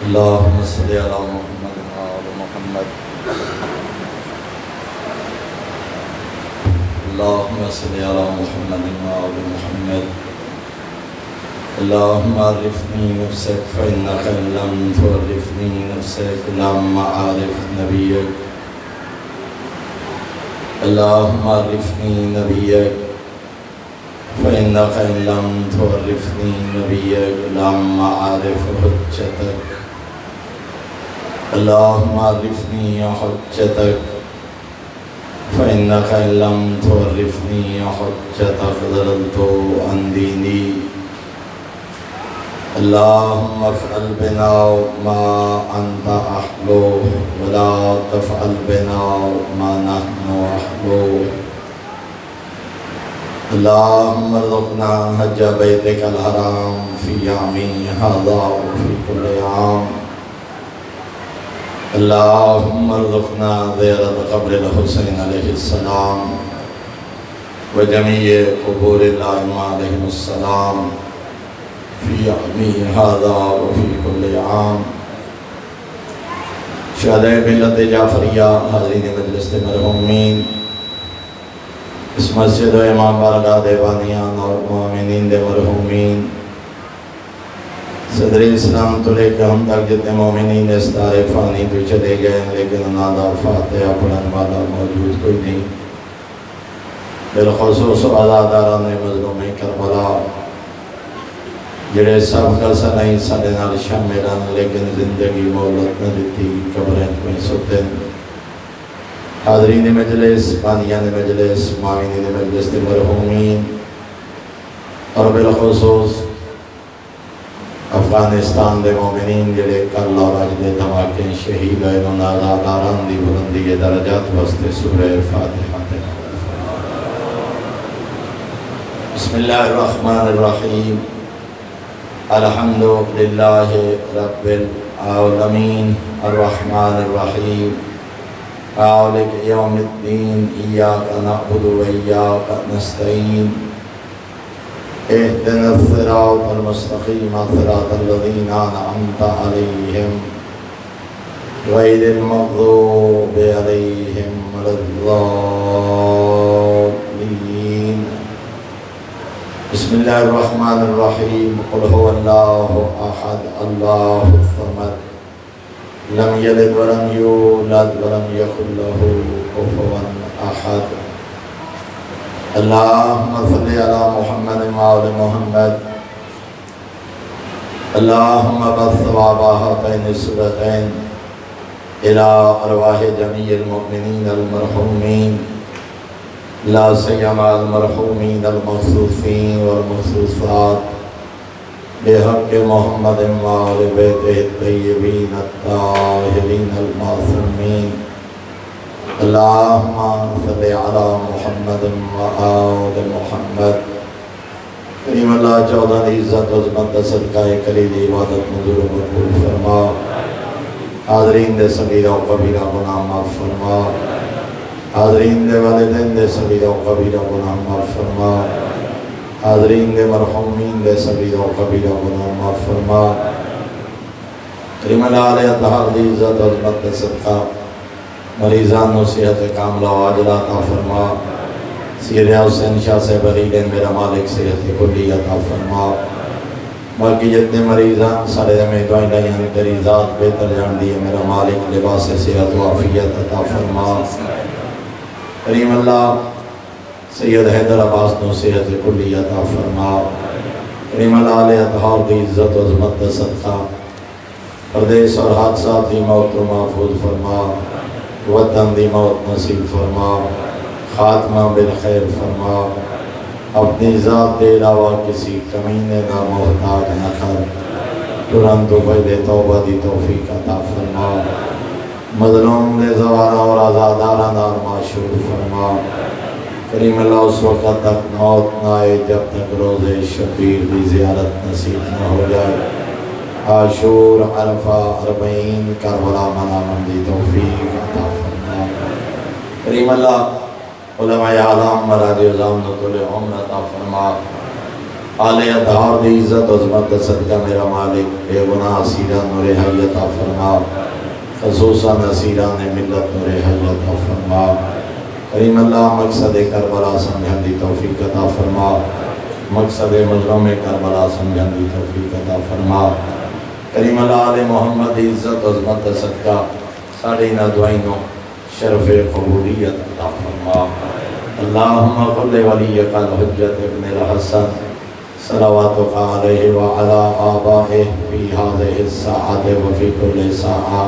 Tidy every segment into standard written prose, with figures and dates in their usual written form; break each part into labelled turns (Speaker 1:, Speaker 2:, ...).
Speaker 1: اللهم صل على محمد وعلى محمد. اللهم صل على محمد وعلى محمد. اللهم عرفني نفسك فإنك إن لم تعرفني نفسك لم أعرف نبيك. اللهم عرفني نبيك فإنك إن لم تعرفني نبيك لم أعرف حجتك. اللهم عرفني حجتك فإنك إن لم تعرفني حجتك ضللت عن ديني. اللهم افعل بنا ما أنت أهله ولا تفعل بنا ما نحن أهله. اللهم ارزقنا حج بيتك الحرام في عامي هذا وفي كل عام. اللهم ارزقنا زيارة قبر الحسين عليه السلام وجميع قبور الأئمة عليهم السلام في عامي هذا وفي كل عام. شہدائے ملت جعفریہ، حاضرین مجلس مرحومین، اس مسجد و امام بارگاہ دیوانیان اور مومنین دے مرحومین، صدر اسلام تو لے کے ہم تک جتنے مومنین اس دار فانی تو چلے گئے لیکن نادا فاتحہ پڑھن والا موجود کوئی نہیں، بالخصوص آزاداران مظلوم کربلا جڑے سب کا سنائی ساڑے نال شاملان لیکن زندگی مولت نہ دیتی قبریں میں سوتن. حاضرین مجلس، بانیان مجلس، معاونین مجلس دے مرحومین اور بالخصوص افغانستان دے مومنین جڑے کل اور آج دے دھماکے شہید ہوئے انہوں آزاداران دی بلندی درجات واسطے سورہ فاتحہ تلاوت. بسم اللہ الرحمن الرحیم. الحمد للہ رب العالمین الرحمن الرحیم مالک یوم الدین ایاک نعبد و ایاک نستعین اهدنا الصراط المستقیم صراط الذین انعمت علیہم غیر المغضوب علیہم ولا الضالین. بسم اللہ الرحمن الرحیم. قل هو اللہ احد اللہ الصمد لم یلد ولم یولد ولم یکن له کفوا احد. اللہم صل علی محمد وعلی محمد. اللہم بث ثواب هاتین السورتین الى ارواح جمیع المؤمنین المرحومین لا سیما المرحومین المخصوصین والمخصوصات بحق محمد وآل بیتہ الطیبین الطاہرین المعصومین. اللہم صل علی محمد وآل محمد. کریم اللہ 14 دی عزت و عظمت دا صدقہ کلید عبادت منظور و مقبول فرما. حاضرین دے صغیرہ و کبیرہ گناہ معاف فرما. حاضرین دے والدین دے صغیرہ و کبیرہ گناہ معاف فرما. حاضرین دے مرحومین دے صغیرہ و کبیرہ گناہ معاف فرما. کریم اللہ علیہ اطہار دی عزت و عظمت دا صدقہ مریضان و صحت کاملہ و عاجلہ عطا فرما. سید حسین شاہ سے بغیرین میرا مالک صحت کلی عطا فرما. باقی جتنے مریضان سارے میں دعائیں لائیں تیری ذات بہتر جان دیئے میرا مالک لباس صحت و عافیت عطا فرما. کریم اللہ سید حیدر عباس نو صحت کلی عطا فرما. کریم اللہ علیہ اطہار دی عزت و عظمت دا صدقہ پردیس اور حادثات دی موت و محفوظ فرما. وطن دی موت نصیب فرما. خاتمہ بالخیر فرما. اپنی ذات دے علاوہ کسی کمینے دا محتاج نہ کر. ترنت پہلے توبہ دی توفیق عطا فرما. مظلوم دے زوارہ اور آزاداران اور معشور فرما. کریم اللہ اس وقت تک موت نہ آئے جب تک روز شبیر دی زیارت نصیب نہ ہو جائے. عاشور، عرفہ، اربعین، کربلا منامن دی توفیق عطا فرما. کریم اللہ علماء اعلام مراجع عظام نطول عمر عطا فرما. آل اطہار دی عزت و عظمت صدقہ میرا مالک بے گناہ اسیران نور حی عطا فرما، خصوصاً اسیران ملت نور حی عطا فرما۔ کریم اللہ مقصد کربلا سمجھن دی توفیق عطا فرما، مقصد مظلوم کربلا سمجھن دی توفیق عطا فرما۔ کریم اللہ آل محمد دی عزت و عظمت صدقہ ساڑھے نہ دعائنوں شرف قبولیت عطا فرما۔ اللہم قل ولیک الحجت ابن الحسن صلواتک علیہ وعلا آبائہ فی هذه الساعة وفی کل ساعة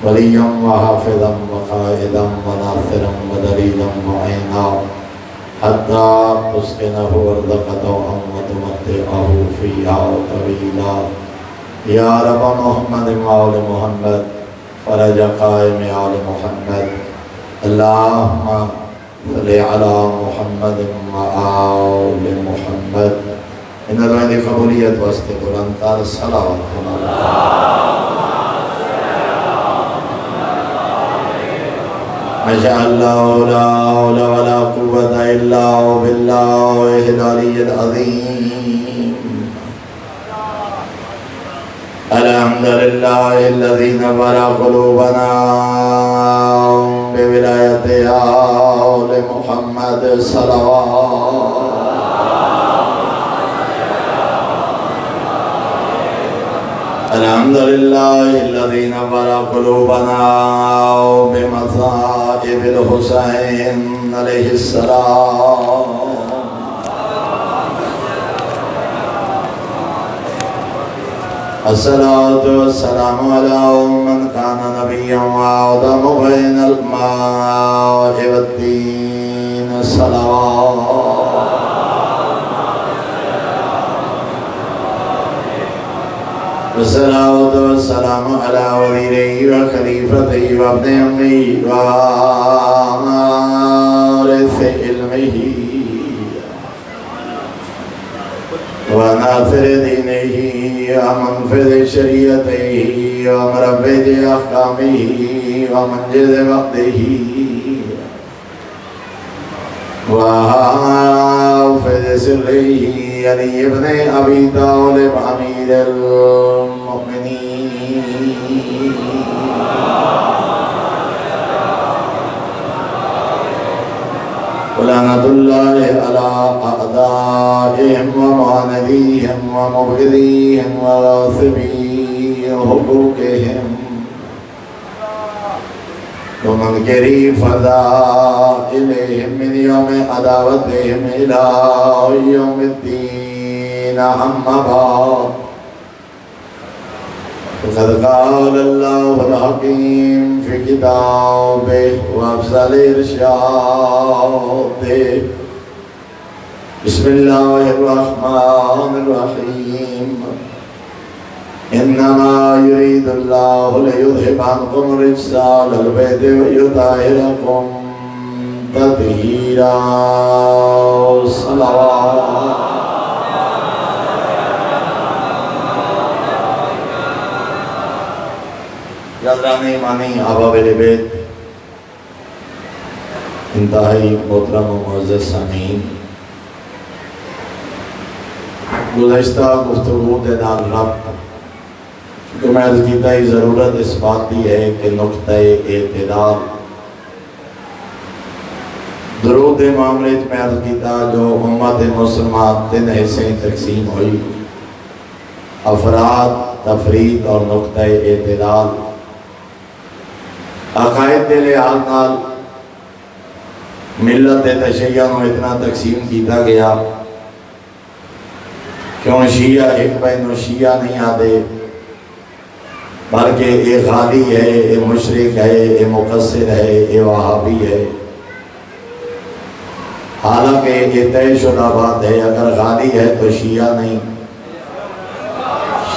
Speaker 1: ولیا وحافظا وقائدا وناصرا ودلیلا معینا حتی تسکنہ ارضک طوعا وتمتعہ فیہا طویلا۔ یا رب محمد وآل محمد فرج قائم آل محمد اللہم صلی علی محمد وآل محمد۔ ان دعائیں قبولیت واسطے بلند تر صلوات ماشاء اللہ لا حول ولا قوة الا باللہ العلی العظیم۔ الحمد للہ الذی نور قلوبنا بولایت آل محمد صلوات۔ الحمد للہ الذی نور قلوبنا بمصائب الحسین علیہ السلام۔ الصلاة والسلام علی من کان نبیا وآدم بین الماء والدین صلوات۔ الصلاة والسلام علی وزیرہ وخلیفتہ وابن امی ووارث علمہ وناصر دینہ ومنفذ شریعتہ ومربد احکامہ ومنجز وقتہ وحافظ سرہ علی ابن ابی طالب امیر المؤمنین۔ ولعنۃ اللہ علی اعدائہم ومعاندیہم ومبغضیہم وغاصبی حقوقہم ومنکری فضائلہم من یوم عداوتہم الی یوم الدین۔ اما بعد فقد قال اللہ الحکیم فی کتابہ وافضل ارشاد۔ بسم اللہ الرحمن الرحیم۔ انما یرید اللہ لیذہب عنکم الرجس اہل البیت ویطہرکم تطہیرا۔ صلوات حضران ایمانی احباب اہل بیت، انتہائی محترم و معزز سامعین، گزشتہ گفتگو دے نال ربط کہ میں عرض کیتا ہی ضرورت اس بات دی ہے کہ نقطہ اعتدال درود معاملے میں عرض کیتا جو امت مسلمان تین حصے تقسیم ہوئی، افراد، تفرید اور نقطہ اعتدال۔ عقائد دے لحاظ نال ملت تشیع نو اتنا تقسیم کیتا گیا کیوں شیعہ ایک بینو شیعہ نہیں آدے، بلکہ اے غالی ہے، اے مشرک ہے، اے مقصر ہے، اے وہابی ہے۔ حالانکہ یہ طے شدہ بات ہے، اگر غالی ہے تو شیعہ نہیں،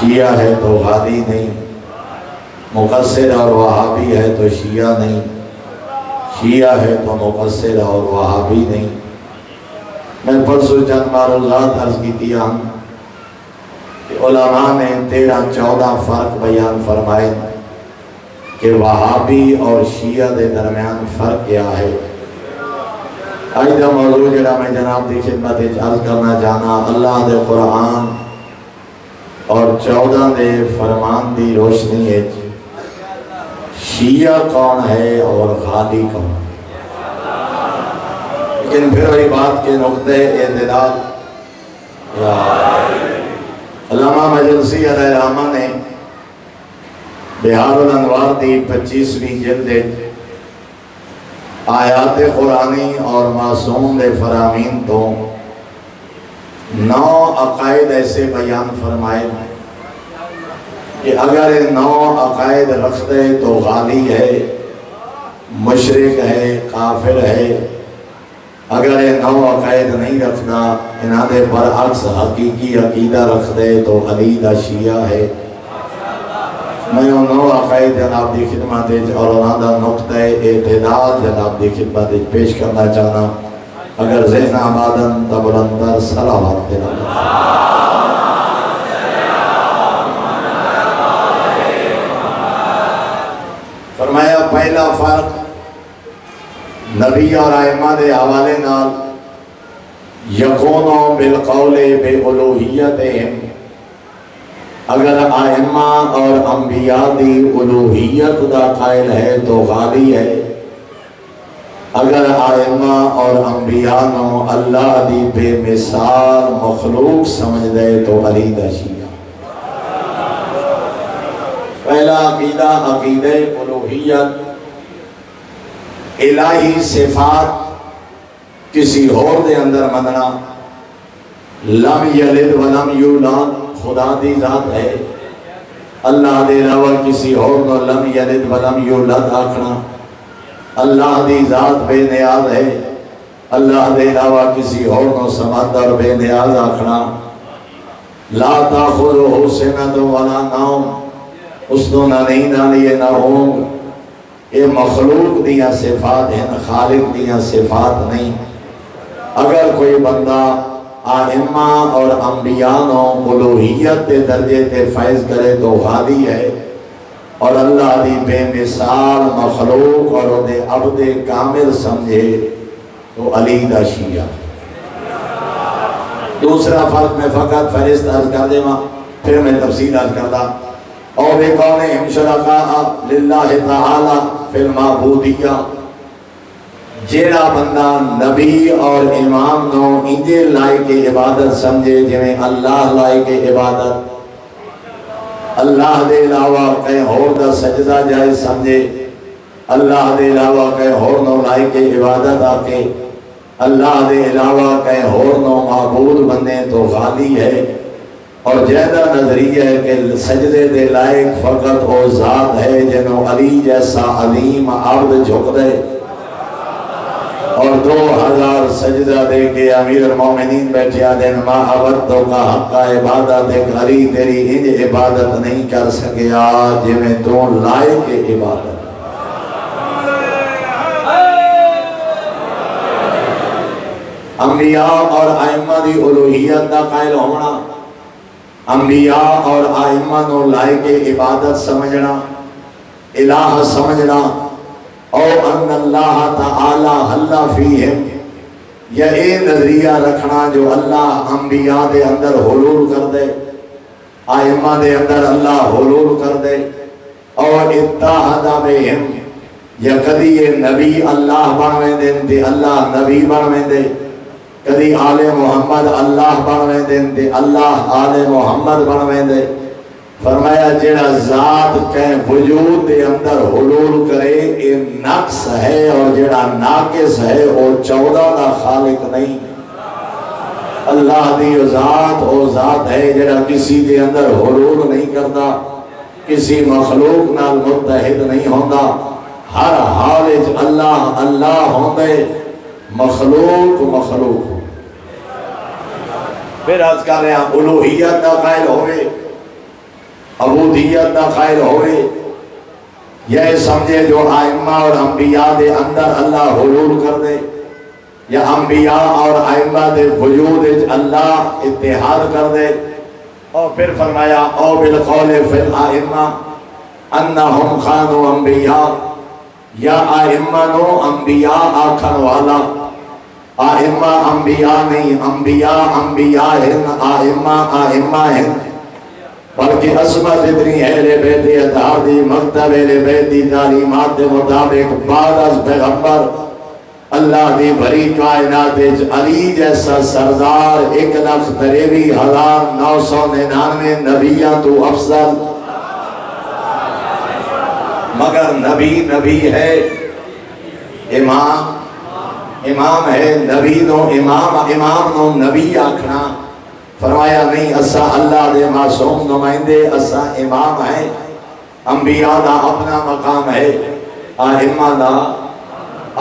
Speaker 1: شیعہ ہے تو غالی نہیں، مقصر اور وہابی ہے تو شیعہ نہیں، شیعہ ہے تو مقصر اور وہابی نہیں۔ میں پرسوں چند معروضات عرض کی تھی کہ علماء نے 13-14 فرق بیان فرمائے کہ وہابی اور شیعہ دے درمیان فرق کیا ہے۔ آج دا موضوع جڑا میں جناب دی خدمت عرض کرنا چاہنا، اللہ دے قرآن اور 14 دے فرمان دی روشنی ہے شیعہ کون ہے اور غالی کون ہے۔ لیکن پھر وہی بات کے نقطے اعتدال علامہ مجلسی علیہ رحمہ نے بہار الانوار دی 25ویں جلد آیات قرآنی اور معصوم دے فرامین تو 9 عقائد ایسے بیان فرمائے کہ اگر 9 عقائد رکھتے تو غالی ہے، مشرک ہے، کافر ہے۔ اگر 9 عقائد نہیں رکھنا، انہاں دے برعکس حقیقی عقیدہ رکھتے تو علی دا شیعہ ہے۔ میں 9 عقائد جناب دی خدمت اور انہاں دا نقطہ اعتدال جناب دی خدمت پیش کرنا چاہنا۔ اگر ذہن آبادن تبلندر صلوات دینا۔ فرمایا پہلا فرق نبی اور ائمہ دے حوالے نال یکونو بالقول بے الوہیتہم، اگر ائمہ اور انبیاء دی الوہیت دا قائل ہے تو غالی ہے، اگر ائمہ اور انبیاء نو اللہ دی بے مثال مخلوق سمجھ دے تو علی دا شیعہ۔ پہلا عقیدہ عقیدہ الوہیت، الہی صفات کسی اور دے اندر مننا۔ لم یلد ولم یولد، خدا دی ذات ہے، اللہ دے علاوہ کسی اور نو لم یلد ولم یولد آکھنا۔ اللہ دی ذات بے نیاز ہے، اللہ دے علاوہ کسی اور نو صمد اور بے نیاز آکھنا۔ لا تاخذہ سنۃ ولا نوم، اس تو نہ نیند آنی ہے نہ اونگ۔ یہ مخلوق دیاں صفات ہیں، خالق دیاں صفات نہیں۔ اگر کوئی بندہ ائمہ اور انبیاء نو الوہیت دے درجے تے فائز کرے تو غالی ہے، اور اللہ دی بے مثال مخلوق اور دے عبد کامل سمجھے تو علی دا شیعہ۔ دوسرا فرق میں فقط فہرست عرض کر دے ماں، پھر میں تفصیل عرض کرتا۔ اور بے کونہم شرکاء للہ تعالی فی المعبودیہ، جیڑا بندہ نبی اور امام نو انجے لائق عبادت سمجھے جویں اللہ لائق عبادت، اللہ دے علاوہ کہیں اور دا سجدہ جائز سمجھے، اللہ دے علاوہ کہیں اور نو لائق عبادت آکے، اللہ دے علاوہ کہیں اور نو معبود بنے تو غالی ہے۔ اور جیدہ نظریہ ہے کہ سجدے دے لائق فقط او ذات ہے جنہوں علی جیسا علیم عبد جھک دے، اور 2000 سجدہ دے کے امیر المومنین بیٹھیا دن ما عبدتو کا حق عبادت ایک علی تیری انج عبادت نہیں کر سکیا جویں تو لائق عبادت۔ انبیاء اور ائمہ دی الوہیت دا قائل ہونا، انبیاء اور ائمہ نو لائق عبادت سمجھنا، الہ سمجھنا، او ان اللہ تعالی حل فیہم، یا اے نظریہ رکھنا جو اللہ انبیاء دے اندر حلول کر دے، ائمہ دے اندر اللہ حلول کر دے، اور اتحاد بہم، یا کدی یہ نبی اللہ بنویں دیں تے اللہ نبی بنویں دے، کدی آل محمد اللہ بنویں دیں تے اللہ آل محمد بنویں دے۔ فرمایا جیڑا ذات کہیں وجود دے اندر حلول کرے یہ نقص ہے، اور جیڑا ناقص ہے وہ 14 دا خالق نہیں۔ اللہ دی ذات وہ ذات ہے جیڑا کسی دے اندر حلول نہیں کرتا، کسی مخلوق نال متحد نہیں ہوندہ، ہر حال اللہ اللہ ہوندے، مخلوق مخلوق ہو۔ پھر عرض کر رہے ہیں الوہیت دا قائل ہوئے، عبودیت دا قائل ہوئے، یہ سمجھے جو ائمہ اور انبیاء دے اندر اللہ حلول کر دے، یا انبیاء اور ائمہ دے وجود اللہ اتحاد کر دے۔ اور پھر فرمایا او بالقول فی الائمہ انہم خانوا انبیاء، یا ائمہ نو انبیاء آکھن والا، آئمہ انبیاء نہیں، انبیاء انبیاء ہیں، آئمہ آئمہ ہیں، بلکہ عصمت اتنی اہل بیت اطہار دی مکتب اہل بیت دی تعلیمات دے مطابق بعد از پیغمبر اللہ دی بھری کائنات علی جیسا سردار 1,93,999 نبیاں تو افضل، مگر نبی نبی ہے، امام امام ہے، نبی نو امام، امام نو نبی آکھنا، فرمایا نہیں اسا اللہ دے معصوم نمائندے، اسا امام ہے، انبیاء دا اپنا مقام ہے، آئمہ دا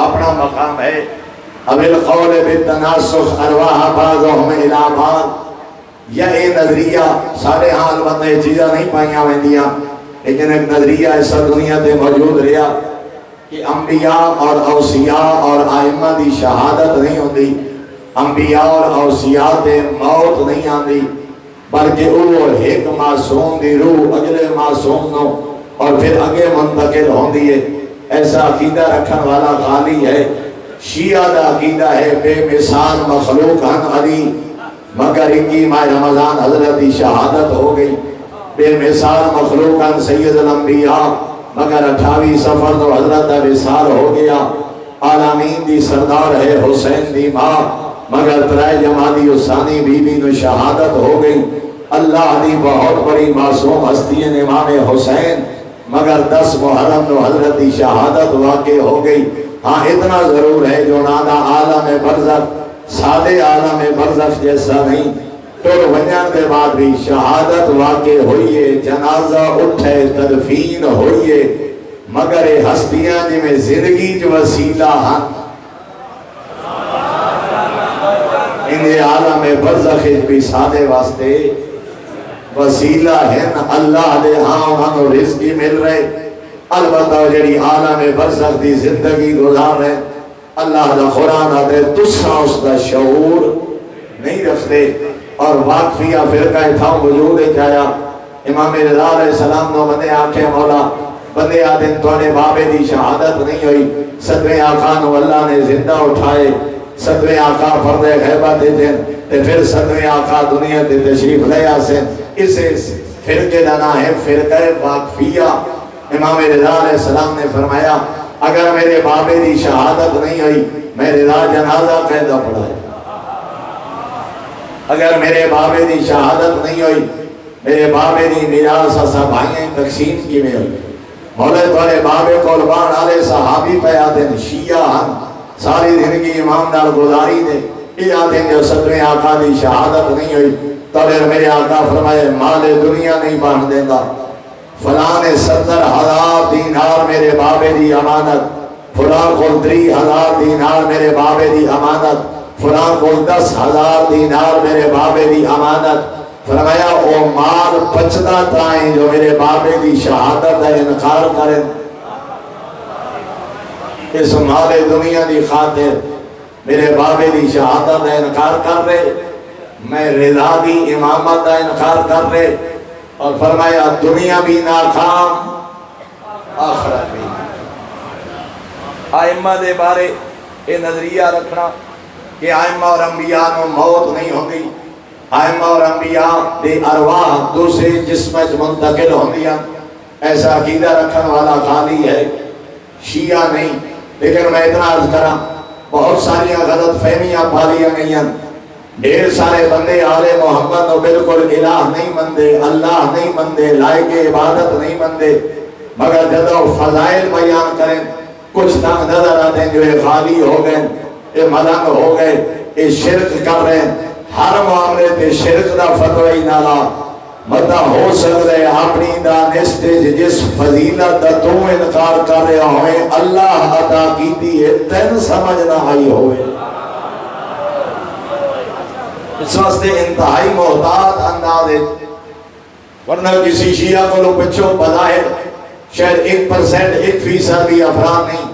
Speaker 1: اپنا مقام ہے۔ اب القول بالتناسخ ارواح بعضهم الى بعض، یہ نظریہ سارے حال بندے چیزاں نہیں پائیاں ویندیاں، لیکن ایک نظریہ ایسا دنیا تے موجود رہا کہ انبیاء اور اوصیاء اور آئمہ دی شہادت نہیں ہوتی، انبیاء اور اوصیاء تے موت نہیں آندی، بلکہ وہ ایک معصوم دی روح اگلے معصوم نو اور پھر اگے منتقل ہوندی ہے۔ ایسا عقیدہ رکھن والا غالی ہے۔ شیعہ دا عقیدہ ہے بے مثال مخلوق ہن علی، مگر ان کی ماہ رمضان حضرت دی شہادت ہو گئی، بے مثال مخلوق ہن سید الانبیاء، مگر 28 سفر تو حضرت دا وصال ہو گیا، عالمین دی سردار ہے حسین دی ماں، مگر ترائے جمادی حسانی بی بی نو شہادت ہو گئی۔ اللہ دی بہت بڑی معصوم ہستی ہے امام حسین، مگر 10 محرم نو حضرت دی شہادت واقع ہو گئی۔ ہاں اتنا ضرور ہے جو نانا عالم برزخ سادے عالم برزخ جیسا نہیں، ٹر ونجان کے بعد بھی شہادت واقع ہوئیے، جنازہ اٹھے، تدفین ہوئیے، مگر ہستیاں جی میں زندگی جو وسیلہ ہن، انہیں عالم برزخ بھی سادے واسطے وسیلہ ہیں، اللہ دے ہاں انہوں رزقی مل رہے، البتہ جڑی عالم برزخ دی زندگی گزار رہے، اللہ دا قرآن آتے تسا اس دا شعور نہیں رکھتے، اور واقفیہ فرقہ تھا وجود چاہیا۔ امام رضا علیہ السلام نو بندے آنکھیں مولا، بندے آدھیں توڑے بابے دی شہادت نہیں ہوئی، 7ویں آقا نو اللہ نے زندہ اٹھائے، 7ویں آقا فرد غیبہ دیتے، پھر 7ویں آقا دنیا تے تشریف لے آسیں، اسے فرقے دانا ہے فرقہ واقفیہ۔ امام رضا علیہ السلام نے فرمایا اگر میرے بابے دی شہادت نہیں ہوئی میں رضا جنازہ قیدہ پڑھائے، اگر میرے بابے دی شہادت نہیں ہوئی میرے بابے دی میراث اسا بھائیاں تقسیم کی میں ہوئی۔ مولا توڑے بابے قربان علیہ صحابی پہ آتے ہیں، شیعہ ہن ساری زندگی امام نال گزاری دے، یہ آتے ہیں جو 7ویں آقا دی شہادت نہیں ہوئی تو پھر میرے آقا فرمائے مال دنیا نہیں بانٹ دینا، فلان 70,000 دینار میرے بابے دی امانت، فلان کو 3,000 دینار میرے بابے دی امانت، فلان کو 10,000 دینار میرے بابے دی امانت، فرمایا او مال پچدا تائیں جو میرے بابے دی شہادت ہے انکار کریں، اس مال دنیا دی خاطر میرے بابے دی شہادت ہے انکار کر رہے، میں رضا دی امامت ہے انکار کر رہے، اور فرمایا دنیا بھی ناکام آخرت بھی۔ آئمہ دے بارے یہ نظریہ رکھنا کہ آئمہ اور انبیاء نو موت نہیں ہوگی، آئمہ اور انبیاء دے ارواح دوسرے جسم منتقل ہوندیاں، ایسا عقیدہ رکھن والا خالی ہے، شیعہ نہیں۔ لیکن میں اتنا عرض کرا بہت ساری غلط فہمیاں پالیاں گئیاں، ڈھیر سارے بندے آل محمد نو بالکل الہ نہیں مندے، اللہ نہیں مندے، لائق عبادت نہیں مندے، مگر جب فضائل بیان کریں کچھ تنگ نظر آتے ہیں جو یہ خالی ہو گئے، یہ ملنگ ہو گئے، یہ شرک کر رہے ہیں، ہر معاملے تے شرک دا فتوی نالا مدہ ہو سکتا ہے اپنی دانستے جس فضیلت دا تو انکار کر رہے ہوئے اللہ عطا کیتی ہے تین سمجھ نہ آئی ہوئے، اس واسطے انتہائی محتاط انداز ہے، ورنہ کسی شیعہ کو لوگ بچوں بظاہر شاید 1% 1% بھی افراد نہیں،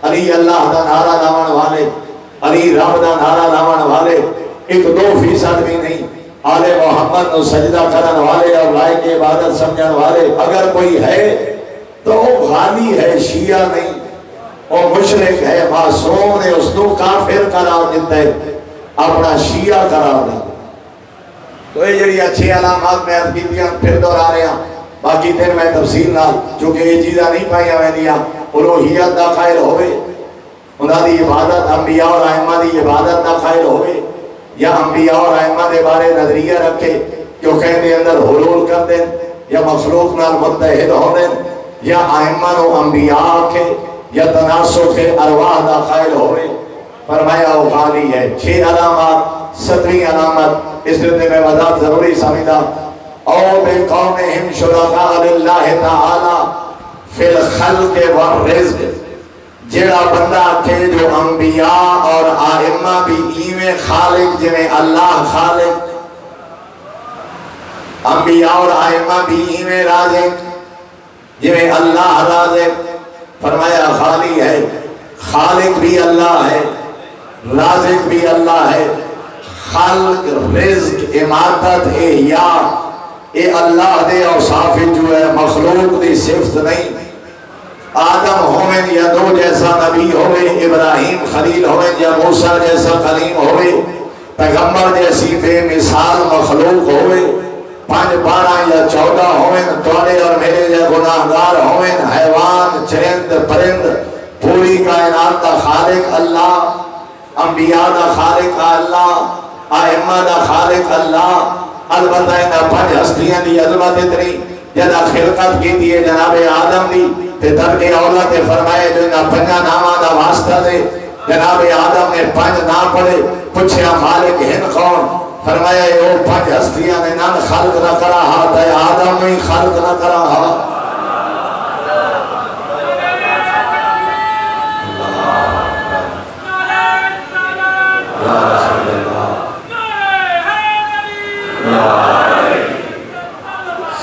Speaker 1: علی اللہ دا نعرہ لاون والے، علی رب دا نعرہ لاون والے 1-2% بھی نہیں، آل محمد نو سجدہ کرن والے اور لائق عبادت سمجھن والے اگر کوئی ہے تو وہ غالی ہے، شیعہ نہیں، وہ مشرک ہے، معصوم نے اس کو کافر قرار دیتا ہے، اپنا شیعہ قرار دیتا ہے۔ تو یہ جڑی اچھی علامات میں عرض کیتیاں پھر دورا رہے ہیں، باقی دن میں تفصیل نال چونکہ یہ چیزاں نہیں پائیاں میں دیا الوہیت دا قائل ہوئے، انہاں دی عبادت انبیاء اور ائمہ دی عبادت دا قائل ہوئے، یا انبیاء اور ائمہ دے بارے نظریہ رکھے کہ وہ کہیں دے اندر حلول کر دیں، یا مخلوق نال متحد ہو دیں، یا ائمہ نو انبیاء آکھے، یا تناسخ ارواح دا قائل ہوئے۔ فرمایا وہ خالی ہے۔ 6 علامات، 7ویں علامت اس لیے میں وضاحت ضروری سمجھا، او بقومہم شرکاء للہ تعالی فی الخلق والرزق، جیڑا بندہ کہ جو انبیاء اور آئمہ بھی ایویں خالق جنہیں اللہ خالق، انبیاء اور آئمہ بھی ایویں رازق جنہیں اللہ رازق، فرمایا خالی ہے، خالق بھی اللہ ہے، رازق بھی اللہ ہے، خلق، رزق، اماتت، احیاء، اے اللہ دے اوصاف جو ہے مخلوق دی صفت نہیں۔ آدم ہوئیں یا دو جیسا نبی ہوئے، ابراہیم خلیل ہوئیں یا موسیٰ جیسا کلیم ہوئے، پیغمبر جیسی بے مثال مخلوق ہوئے، 5، 12 یا 14 ہوئیں، توڑے اور میرے جے گناہگار ہوئیں، حیوان، چرند، پرند، پوری کائنات دا خالق اللہ، انبیاء دا خالق اللہ، آئمہ دا خالق اللہ۔ البتہ انہا 5 ہستیاں دی عظمت اتنی جنہا خلقت کی دیئے جناب آدم دی تے درد اولاد فرمائے جو انہا 5 نامہ دا واسطہ دے، جناب آدم نے 5 نام پڑھے، پوچھیا مالک ہن کون؟ فرمایا یہ وہ 5 ہستیاں نے نان خلق نہ کرا ہا تے آدم میں خلق نہ کرا ہا۔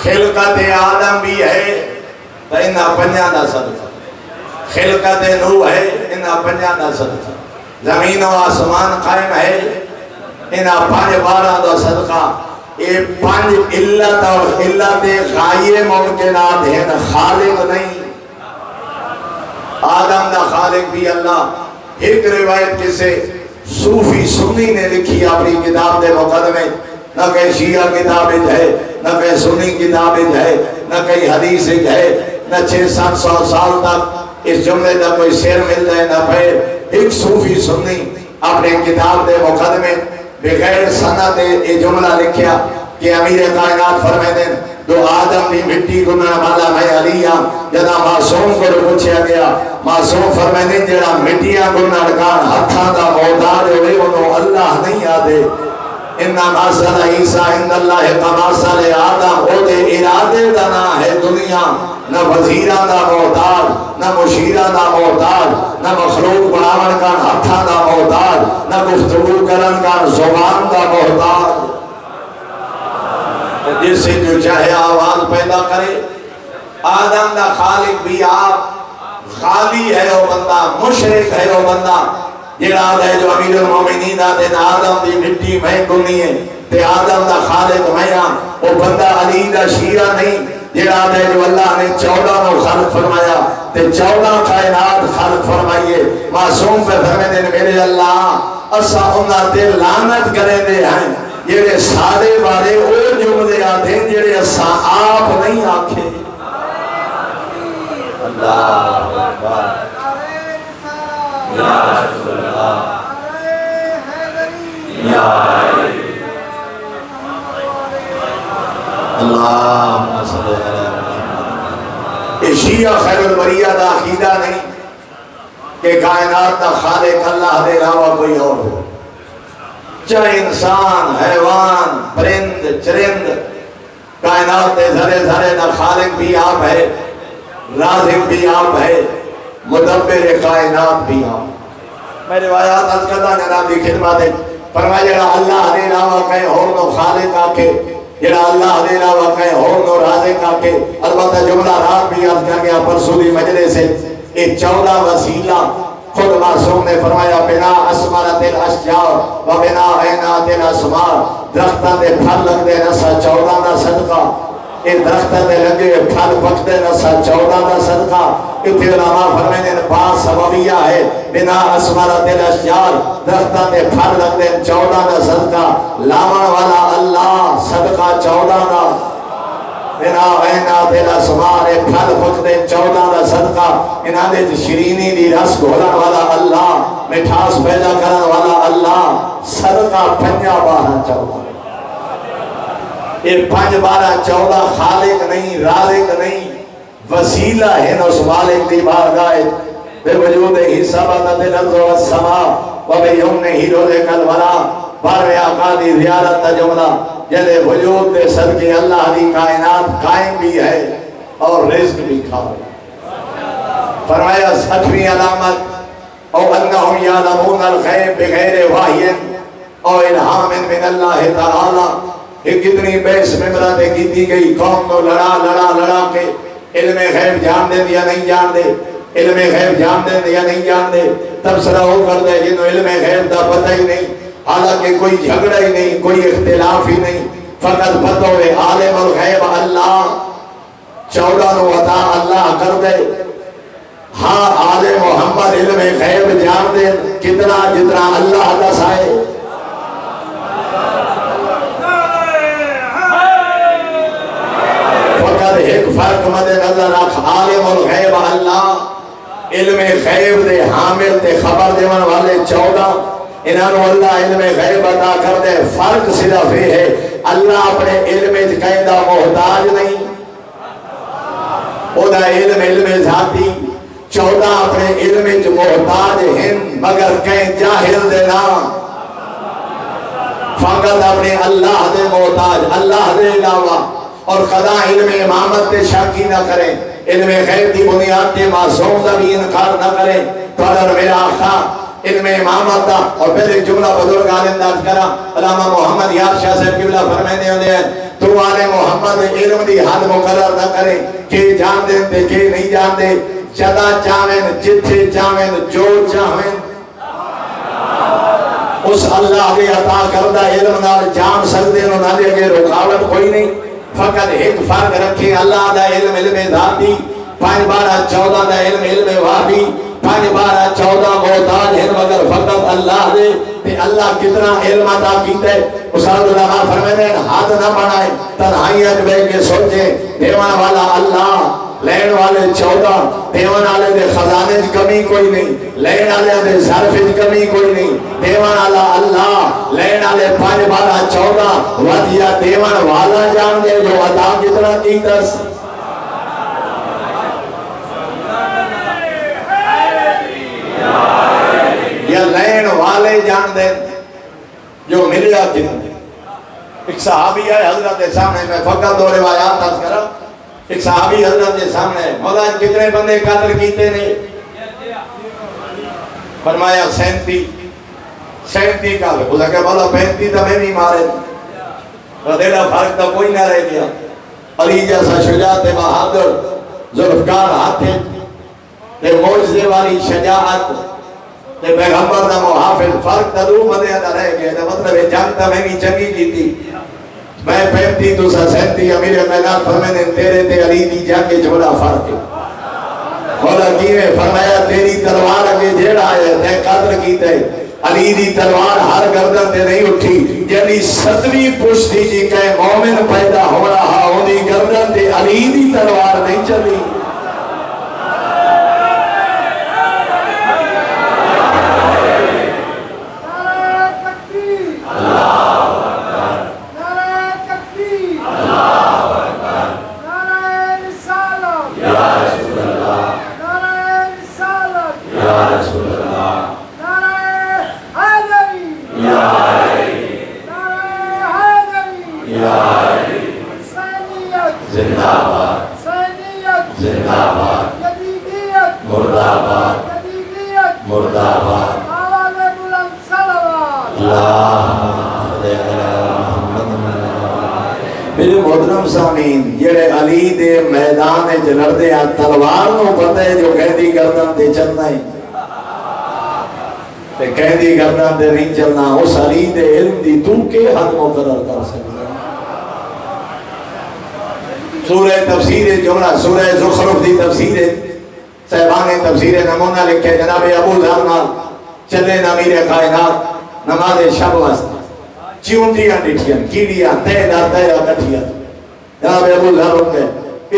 Speaker 1: خلقت آدم بھی ہے تو انہا 5 دا صدقہ، خلقت نوح ہے انہا 5 دا صدقہ، زمین و آسمان قائم ہے انہا 5 12 دا صدقہ۔ یہ 5 علت اور علت غائب ممکنات ہیں، خالق نہیں۔ آدم دا خالق بھی اللہ۔ ایک روایت کسے صوفی سنی نے لکھی اپنی کتاب دے مقدمے، نہ کہیں شیعہ کتاب ہے، نہ کہیں سنی کتاب ہے، نہ کہیں حدیث ہے، نہ 600-700 سال تک اس جملے کا کوئی سیر مل جائے نہ پھر ایک صوفی سنی اپنے کتاب دے مقدمے بغیر سند یہ جملہ لکھیا کہ امیر کائنات فرمائے دیں دو آدم دی مٹی گناہ والا میں علی ہاں۔ جدا معصوم کو پوچھا گیا، معصوم فرمائے دیں جڑا مٹیاں گناہ کان ہتھاں دا محتاج ہوئے انہوں اللہ نہیں آدے۔ انہا مثل عیسیٰ عند اللہ کمثل آدم، او دے ارادے دا نہ ہے دنیا، نہ وزیران دا محتاج، نہ مشیران دا محتاج، نہ مخلوق بناون کا ہتھاں دا محتاج، نہ گفتگو کرن کا زبان دا محتاج۔ جس سے جو چاہے آواز پیدا کرے۔ آدم دا خالق بھی آپ، خالی ہے وہ بندہ، مشرک ہے وہ بندہ جڑا ہے جو امیر المومنین آدھے آدم دی مٹی میں گنی ہے تے آدم دا خالق میں ہاں۔ وہ بندہ علی دا شیعہ نہیں جڑا ہے جو اللہ نے 14 نو خلق فرمایا تے 14 کائنات خلق فرمائیے۔ معصوم پہ فرمائے دیں میرے اللہ اسا انہاں تے لعنت کرے دے ہیں جڑے سارے بارے او جملے آدھے جڑے اسا آپ نہیں آکھے۔ اللہ اکبر یا رسول اللہ یا اللہ صلی اللہ علیہ وسلم۔ شیعہ خیر البریہ دا عقیدہ نہیں کہ کائنات دا خالق اللہ دے علاوہ کوئی اور ہو، چاہے انسان، حیوان، پرند، چرند، کائنات دے ذرے ذرے دا خالق بھی آپ ہے، رازق بھی آپ ہے، مدبر کائنات بھی آپ۔ میں روایات از کرتا جناب دی خدمت ہے، فرمایا جڑا اللہ دے علاوہ کہیں اور نو خالق آکے، جڑا اللہ دے علاوہ کہیں اور نو رازق آکے۔ البتہ جملہ رات بھی عرض کر گیا پرسولی مجلس سے، ایک 14 وسیلہ خود معصوم نے فرمایا بنا اسمرت الاشجار و بنا عینات الاسمار، درختہ دے پھل لگ دے نسا 14 دا صدقہ، یہ درختہ دے لگے پھل پک دے نسا 14 دا صدقہ اتنے علماء فرمائیں بعض سببیہ ہے بنا اسمارت الاشجار درختہ دے پھل لگ دے 14 دا صدقہ لاون والا اللہ صدقہ 14 دا بنا غینا دے اسمار پھل پک دے 14 دا صدقہ انہاں دے شرینی دی رس گھولن والا اللہ مٹھاس پیدا کرن والا اللہ صدقہ 5 12 14 یہ 5 12 14 خالق نہیں رازق نہیں وسیلہ ہے نا اس مالک دی بارگاہ بے وجود ہی سبت الارض والسماء و بے یمنہ رزق الورا بارے آقا دی زیارت تا جملہ جلے وجود دے صدقے اللہ دی کائنات قائم بھی ہے اور رزق بھی کھا فرمایا 60ویں علامت او انہم یعلمون الغیب بغیر وحی او الہام من اللہ تعالی یہ کتنی بیس ممراتیں کی دی گئی قوم کو لڑا کے علم غیب جان دے یا نہیں جان دے علم غیب جان دے یا نہیں جان دے تبصرہ ہو کر دے جنہوں علم غیب دا پتہ ہی نہیں حالانکہ کوئی جھگڑا ہی نہیں کوئی اختلاف ہی نہیں فقط پتہ ہوئے عالم الغیب اللہ 14 نو عطا اللہ کر دے ہاں آل محمد علم غیب جان دے کتنا جتنا اللہ دس آئے ایک فرق مد نظر رکھ عالم الغیب اللہ علم غیب دے حامل دے خبر دیون والے 14 انہوں اللہ علم غیب عطا کر دے فرق صرف یہ ہے اللہ اپنے علم قیدہ محتاج نہیں او دا علم ذاتی 14 اپنے علم محتاج ہیں مگر کہیں جاہل دے نام فقط اپنے اللہ دے محتاج اللہ دے علاوہ اور قضا علم امامت تے شاکی نہ کریں علم غیب دی بنیاد تے معصوم دا بھی انکار نہ کریں تو اگر میرا آخا علم امامت دا اور پہلے ایک جملہ بزرگ عالم داد کرا علامہ محمد یاد شاہ صاحب قبلہ فرمائنے ہونے ہیں تو آل محمد علم دی حد مقرر نہ کریں کہ جان دیں تے کہ نہیں جان دیں جدا چاہیں جتھے چاہیں جو چاہیں اس اللہ کے عطا کردہ علم نال جان سکتے ہیں نہ لے رکاوٹ کوئی نہیں فقط ایک فرق رکھیں اللہ دا علم ذاتی 5 12 14 دا علم واہی 5 12 14 محتاج ہیں مگر فقط اللہ دے تے اللہ کتنا علم عطا کیتا ہے استاد علماء فرماتے ہیں ہاتھ نہ بنائے تنہائیت بے کے سوچے دیوان والا اللہ لین والے 14 دیوان والے دے خزانے کمی کوئی نہیں لین والے دے ظرف کمی کوئی نہیں دیوان والا اللہ لین والے 5 12 14 ودیا دیوان والا جان دے جو عطا کتنا کی دس یا لین والے جان دے جو ملیا کتنا ایک صحابی ہے حضرت سامنے میں فقط 2 روایات تذ کرا ایک صحابی حضرت کے سامنے مولا کتنے بندے قتل کیتے نے فرمایا 37 کا بولا کہ مولا 35 تو میں بھی مارے ردیلا فرق تو کوئی نہ رہ گیا علی جیسا شجاعت بہادر ذوالفقار ہاتھیں تے معجزے والی شجاعت تے پیغمبر دا محافظ فرق تو 2 بندے نہ رہ گئے مطلب جنگ تو میں بھی چنگی کی تھی میں 35 تو 37 امیر میدان فرمانے تیرے تے علی دی جنگ جوڑا فرق ہے مولا کیویں فرمایا تیری تلوار اگے جیڑا ہے تے قتل کیتے علی دی تلوار ہر گردن تے نہیں اٹھی یعنی 7ویں پشتی جی کہ مومن پیدا ہو رہا اونی گردن تے علی دی تلوار نہیں چلی میرے محترم سامعین جڑے علی دے میدان وچ لڑدے آ تلوار نو پتہ ہے جو قیدی گردن تے چلنا ہے تے قیدی گردن تے نہیں چلنا اس علی دے علم دی تو کے حد مقرر کر سکتا سورہ تفسیر جملہ سورہ زخرف دی تفسیر صاحبان تفسیر نمونہ لکھے جناب ابو ذر نال چلے نہ میرے کائنات نماز شب واسطے چیونٹیاں ڈٹھیاں کیڑیاں تے دا تے کٹھیاں جناب ابو ذر اٹھے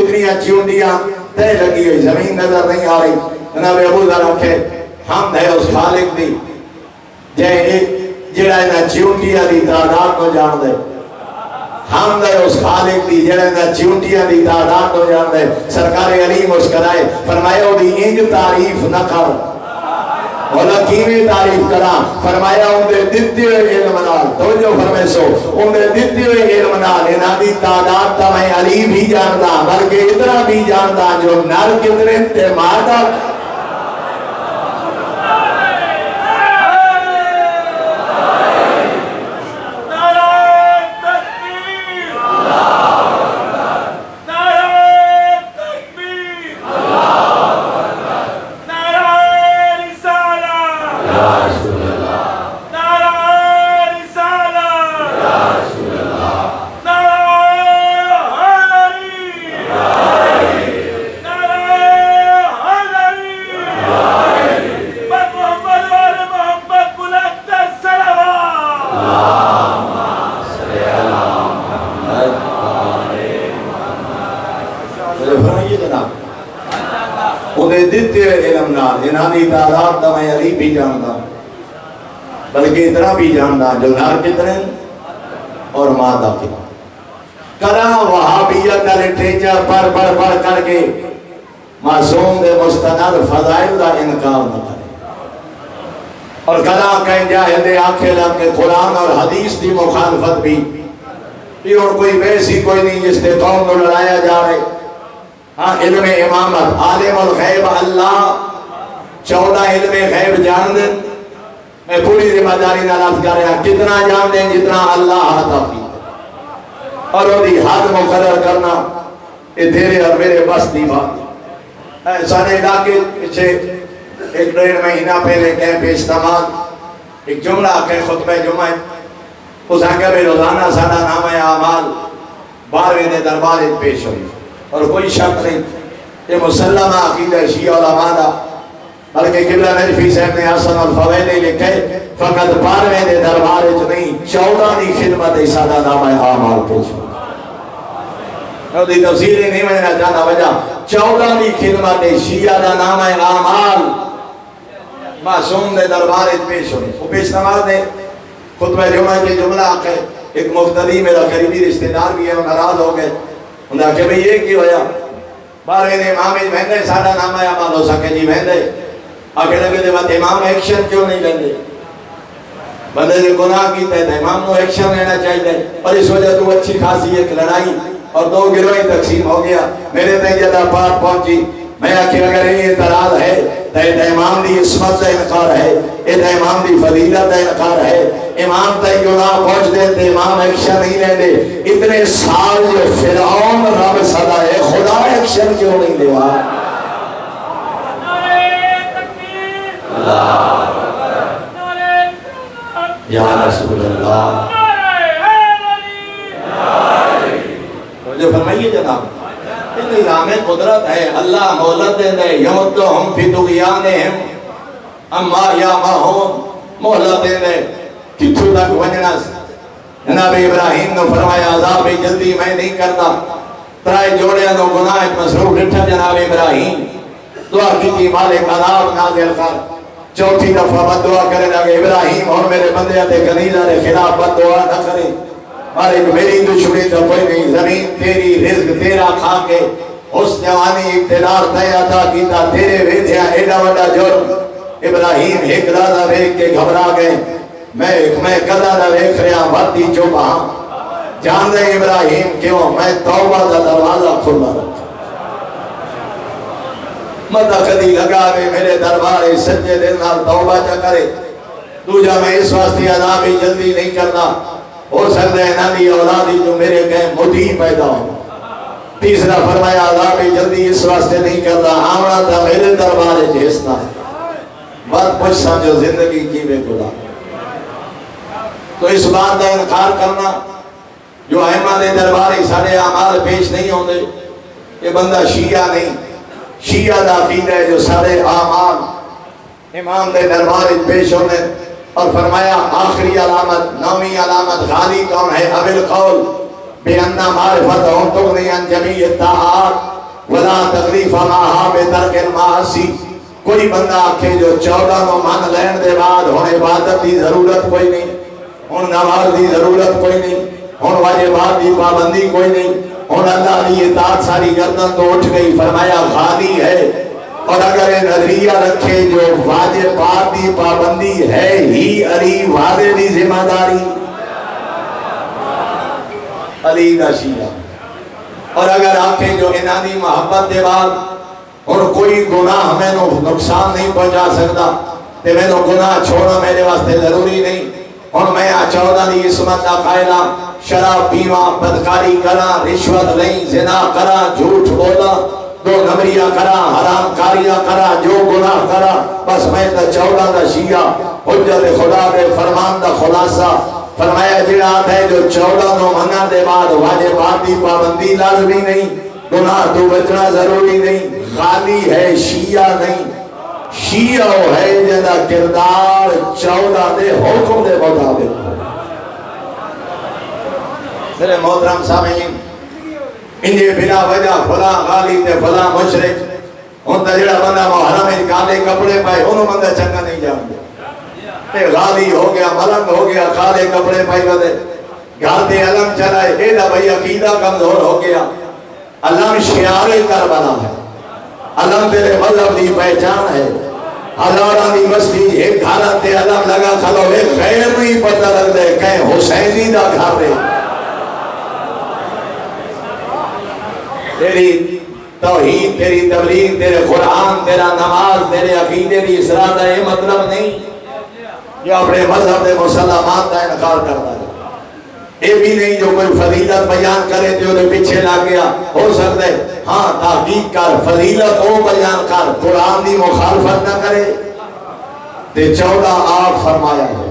Speaker 1: اتنیاں چیونٹیاں تے لگی ہوئی زمین نظر نہیں آ رہی جناب ابو ذر اٹھے ہم ہے اس خالق دی جڑا انہاں چیونٹیاں دی تعداد کو جان دے ہم ہے اس خالق دی جڑا انہاں چیونٹیاں دی تعداد کو جان دے سرکار علی مسکرائے فرمایا وہ دی انج تعریف نہ کر مولا کیویں تعریف کرا فرمایا ان دے دتے ہوئے علم نال توجہ فرمائے سو ان دے دتے ہوئے علم نال انہاں دی تعداد تا میں علی بھی جاندا بلکہ اتنا بھی جاندا جو نر کتنے تے مادہ انہانی تعداد تا میں علی بھی جاندا بلکہ اتنا بھی جاندا جو نر کتنے اور مادہ کتنے کرا وہابیت کا لٹریچر پڑھ کر کے معصوم دے مستند فضائل دا انکار نہ کرے اور کرا کہیں جاہل دے آنکھیں لگ کے قرآن اور حدیث دی مخالفت بھی یہ اور کوئی ویسی کوئی نہیں جس سے قوم کو لڑایا جا رہے ہاں علم امامت عالم الغیب اللہ 14 علم غیب جان دیں میں پوری ذمہ داری نہ لفظ کر رہا کتنا جان دیں جتنا اللہ عطا کی اور وہ دی حد مقرر کرنا یہ تیرے اور میرے بس دی بات سارے علاقے پیچھے 1.5 مہینہ پہلے کیمپ اجتماع ایک جملہ کہ خطبہ جمعہ اس آنکہ میں روزانہ سارا نام اعمال 12ویں دربار پیش ہوئی اور کوئی شک نہیں یہ مسلمہ عقیدہ شیعہ علماء دا بلکہ قبلہ نجفی صاحب نے حسن الفویلی لکھے فقط 12ویں دربار نہیں 14 دی خدمت سادہ نام اعمال پیش ہوئی اور دی تفصیلی نہیں میں نے جانا وجہ 14 دی خدمت شیعہ دا نام اعمال معصوم دے دربار پیش ہوئی وہ پیش نماز نے خطبہ جمعہ کے جملہ آکے ایک مقتدی میرا قریبی رشتہ دار بھی ہے وہ ناراض ہو گئے انہوں نے کہا بھئی یہ کی ہویا 12ویں امام مہندے سادہ نام اعمال ہو سکے جی مہندے آگے لگے دے بات امام ایکشن کیوں نہیں لیندے بندے نے گناہ کی تحت امام کو ایکشن لینا چاہیے اور اس وجہ تو اچھی خاصی ایک لڑائی اور 2 گروہی تقسیم ہو گیا میرے تئیں جدہ بات پہنچی میں آخر اگر یہ اعتراض ہے تو امام دی عصمت کا انکار ہے یہ امام دی فضیلت کا انکار ہے امام تئیں گناہ پہنچ دے تو امام ایکشن نہیں لے دے اتنے سال جو فرعون رب صدا ہے خدا ایکشن کیوں نہیں لے وہاں یا رسول اللہ جو فرمائیے جناب یہ نظام قدرت ہے اللہ مہلت دے یمدہم فی طغیانہم اما یامہم مہلت دے کتھو تک ونجنا جناب ابراہیم نے فرمایا عذاب جلدی میں نہیں کرتا ترائے جوڑے نو گناہ مصروف رٹھا جناب ابراہیم دعا کی مالک عذاب نازل کر 4تھی دفعہ بد دعا کرے لگے ابراہیم اور میرے بندے اتے کنیزہ نے خلاف بد دعا نہ کرے مالک میری دشمنی تو کوئی نہیں زمین تیری رزق تیرا کھا کے اس جوانی اقتدار تے عطا کیتا تیرے ویدھیا ایڈا وڈا جرم ابراہیم ایک دادا دیکھ کے گھبرا گئے میں کدا نہ دیکھ رہا بھرتی چوبا جان دے ابراہیم کیوں میں توبہ دا دروازہ کھلا رکھا مدہ کدی لگا میں میرے دربار سجے دل نال توبہ چا کرے دوجہ میں اس واسطے عذابی جلدی نہیں کرنا ہو سکتا ہے نانی اولادی جو میرے کہیں مدھی پیدا ہو تیسرا فرمایا عذابی جلدی اس واسطے نہیں کرنا آمنا تھا میرے دربار جیسنا بات پوچھ سمجھو زندگی کی بے گلا تو اس بات کا انکار کرنا جو احمد درباری سارے اعمال پیش نہیں ہوندے یہ بندہ شیعہ نہیں، شیعہ دا عقیدہ ہے جو سارے اعمال امام دے دربار پیش ہونے، اور فرمایا آخری علامت، نویں علامت غالی کون ہے؟ ابو القول بأن معرفتهم تغنی عن جمیع الطاعات ولا تکلیف معها بترک المعاصی۔ کوئی بندہ آکھے جو 14 نو من لین دے بعد ہن عبادت دی ضرورت کوئی نہیں، ہن نماز دی ضرورت کوئی نہیں، ہن واجبات دی پابندی کوئی نہیں، ہن اللہ دی اطاعت ساری گردن تو اٹھ گئی، فرمایا غالی ہے۔ اور اگر یہ نظریہ رکھے جو واجبات دی پابندی ہے ہی علی والے دی ذمہ داری، علی دا شیعہ۔ اور اگر آنکھیں جو انہانی محبت دے بعد اور کوئی گناہ ہمیں نقصان نہیں پہنچا سکتا، تے میں گناہ چھوڑنا میرے واسطے ضروری نہیں، اور میں 14 دی عصمت دا قائلہ، شراب پیواں، بدکاری کراں، رشوت لیں، زنا کراں، جھوٹ بولا، 2 نمبریاں کراں، حرام کاریاں کراں، جو گناہ کراں، بس میں تا 14 دا شیعہ، حجت خدا دے فرمان دا خلاصہ۔ فرمایا جہاد ہے جو 14 نو منع دے بعد واجبات دی پابندی لازمی نہیں، گناہ تو بچنا ضروری نہیں، غالی ہے، شیعہ نہیں۔ شیعہ ہے جنہا کردار 14 دے حکم دے مطابق۔ میرے محترم سامعین، انجھے بلا وجہ فلاں غالی تے فلاں مشرک، ان تا جڑا بندہ محرم کالے کپڑے پائے انہوں بندہ چنگا نہیں جاندے، غالی ہو گیا، ملنگ ہو گیا، کالے کپڑے پائے بدے، گھر دے علم چلائے، ایدہ بھئی عقیدہ کمزور ہو گیا۔ علم شعار کربلا ہے، علم تیرے مذہب دی پہچان ہے۔ ہزارہ دی بستی ایک گھارت تے علم لگا کھلو، ایک غیر نہیں پتہ لگ دے کہیں حسینی دا گھر رہے۔ تیری توحید، تیری تبلیغ، تیرے قرآن، تیرا نماز، تیرے عقیدے دی اصلاح دا یہ مطلب نہیں جو اپنے مذہب دے مسلمات کا انکار کرتا ہے۔ یہ بھی نہیں جو کوئی فضیلت بیان کرے جو انہیں پیچھے لگ گیا، ہو سکتا ہے ہاں تحقیق کر، فضیلت ہو بیان کر، قرآن دی مخالفت نہ کرے، تے 14 آپ فرمایا ہے۔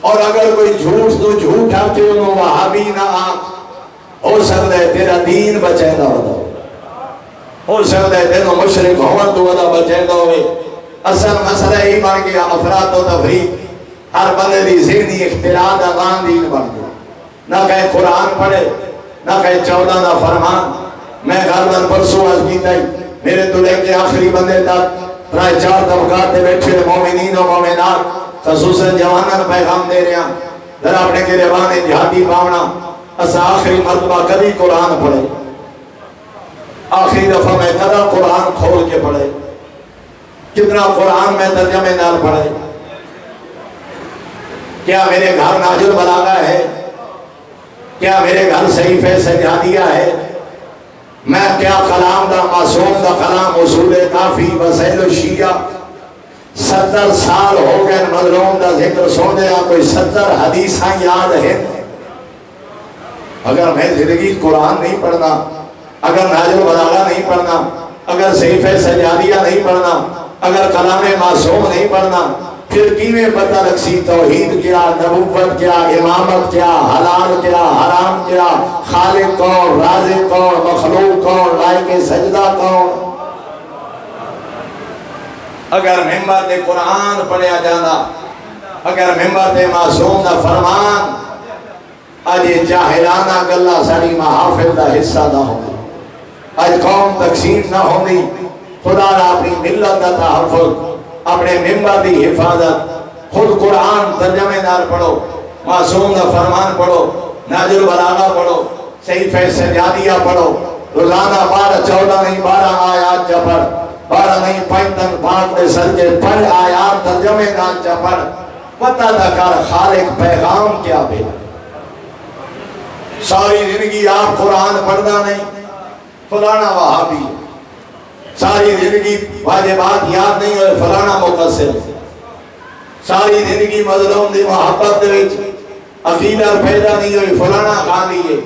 Speaker 1: اور اگر کوئی جھوٹ تو جھوٹ ہے کہ انہوں وہابی نہ آپ، ہو سکتا ہے تیرا دین بچے گا ہوتا، ہو سکتا ہے تیرا مشرک ہومن تو ودا بچے گا ہوئے۔ اصل مسئلہ ہی بن گیا افراد و تفریق، ہر بندے دی ذہنی اختلاط اغان دین بن گیا، نہ کہیں قرآن پڑھے، نہ کہیں 14 دا فرمان۔ میں غالباً پرسوں عرض کیتا ہی، میرے تو لے کے آخری بندے تک رائے 4 طبقات دے بیٹھے مومنین و مومنات، خصوصاً جوانان پیغام دے رہے ہیں، ذرا اپنے کے ریوانے جہادی پاونا، اسا آخری مرتبہ کبھی قرآن پڑھے، آخری دفعہ میں کدا قرآن کھول کے پڑھے، کتنا قرآن میں ترجمے نال پڑھے، کیا میرے گھر ناجل بلاغہ ہے، کیا میرے گھر صحیفہ سجادیہ ہے، میں کیا کلام دا معصوم دا کلام اصول کافی وسائل الشیعہ 70 سال ہو گئے مظلوم دا ذکر سونے یا کوئی 70 حدیثاں یاد ہے۔ اگر میں زندگی قرآن نہیں پڑھنا، اگر ناجل بلاغہ نہیں پڑھنا، اگر صحیفہ سجادیہ نہیں پڑھنا، اگر کلام معصوم نہیں پڑھنا، پھر کیویں پتہ لگسی توحید کیا، نبوت کیا، امامت کیا، حلال کیا، حرام کیا، خالق کون، رازق کون، مخلوق کون، لائق سجدہ کون۔ اگر ممبر تے قرآن پڑھیا جانا، اگر ممبر تے معصوم دا فرمان، آج جاہلانہ گلہ ساری محافل دا حصہ نہ ہوگی، آج قوم تقسیم نہ ہوگی، خدا را اپنی ملت دا تحفظ، اپنے ممبر دی حفاظت، خود قرآن ترجمے نال پڑھو، معصوم دا فرمان پڑھو، ناجل بلاغہ پڑھو، صحیفہ سجادیہ پڑھو، روزانہ 12 نہیں 12 آیات چا پڑھ، 12 نہیں 55 پاک دے سجدے پڑھ، آیات ترجمے نال چا پڑھ، پتہ دا کر خالق پیغام کیا بے۔ ساری زندگی آپ قرآن پڑھنا نہیں، فلانا وہابی، ساری زندگی واجبات یاد نہیں ہوئے، فلانا مقصر، ساری زندگی مظلوم دی محبت دے وچ عقیدہ پیدا نہیں ہوئی، فلانا غالی ہے۔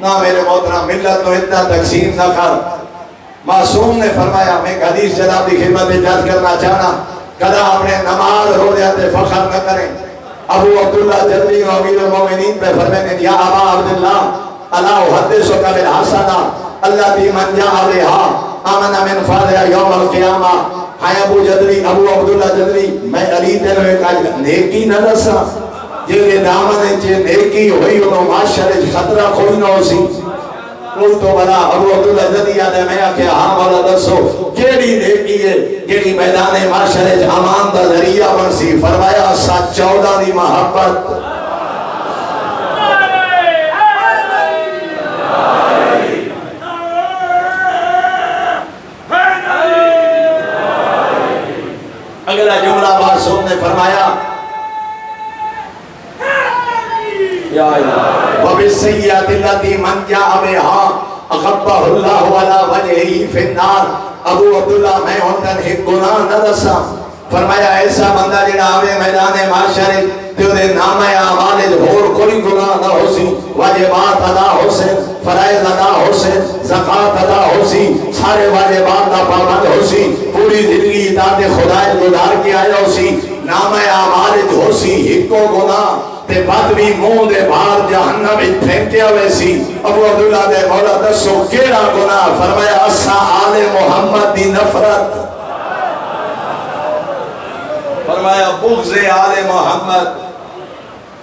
Speaker 1: نہ میرے محترم، ملت تو اتنا تقسیم نہ کر۔ معصوم نے فرمایا، میں ایک حدیث جناب کی خدمت میں درج کرنا چاہنا، کدا اپنے نماز روزے تے فخر نہ کریں۔ ابو عبداللہ جدلی امیر المومنین پہ فرماتے ہیں، یا ابا عبداللہ الا احدثک بالحسنہ اللہ تی من جا بہا آمن من فارع یوم القیامہ. ہائے ابو جدری، ابو عبداللہ جدری، میں علی تینوں ایک آج نیکی نہ رسا جیلے دامن چے نیکی ہوئی انہوں معاشرے خطرہ کوئی نہ ہو سی. قول تو بلا ابو عبداللہ جدری آدھے میں آکے ہاں والا دسو کیڑی نیکی ہے کیڑی میدان معاشرے امان دا ذریعہ بن سی. فرمایا 714 دی محبت. اگلا جملہ معصوم نے فرمایا یا الہ وَبِالسَّيِّئَةِ الَّتِي مَنْ جَاءَ بِهَا أَخَبَّهُ اللَّهُ عَلَى وَجْهِهِ فِي النَّارِ. ابو عبداللہ میں ہوندن ایک گناہ نہ رسا. فرمایا ایسا بندہ جڑا آوے میدان معاشرے تے دے نام اعمال اور کوئی گناہ نہ ہو سی، واجبات ادا ہو سے، فرائض ادا ہو سے، زکوٰۃ ادا ہو سی، سارے واجبات دا پابند ہو سی، پوری زندگی اطاعت خدا گزار کے آیا ہو سی، نام اعمال ہو سی، ہکو گناہ تے بعد بھی منہ دے باہر جہنم وچ پھینکیا ہوئے سی. ابو عبداللہ دے مولا دسو کیڑا گناہ؟ فرمایا اسا آل محمد دی نفرت. فرمایا بغض آل محمد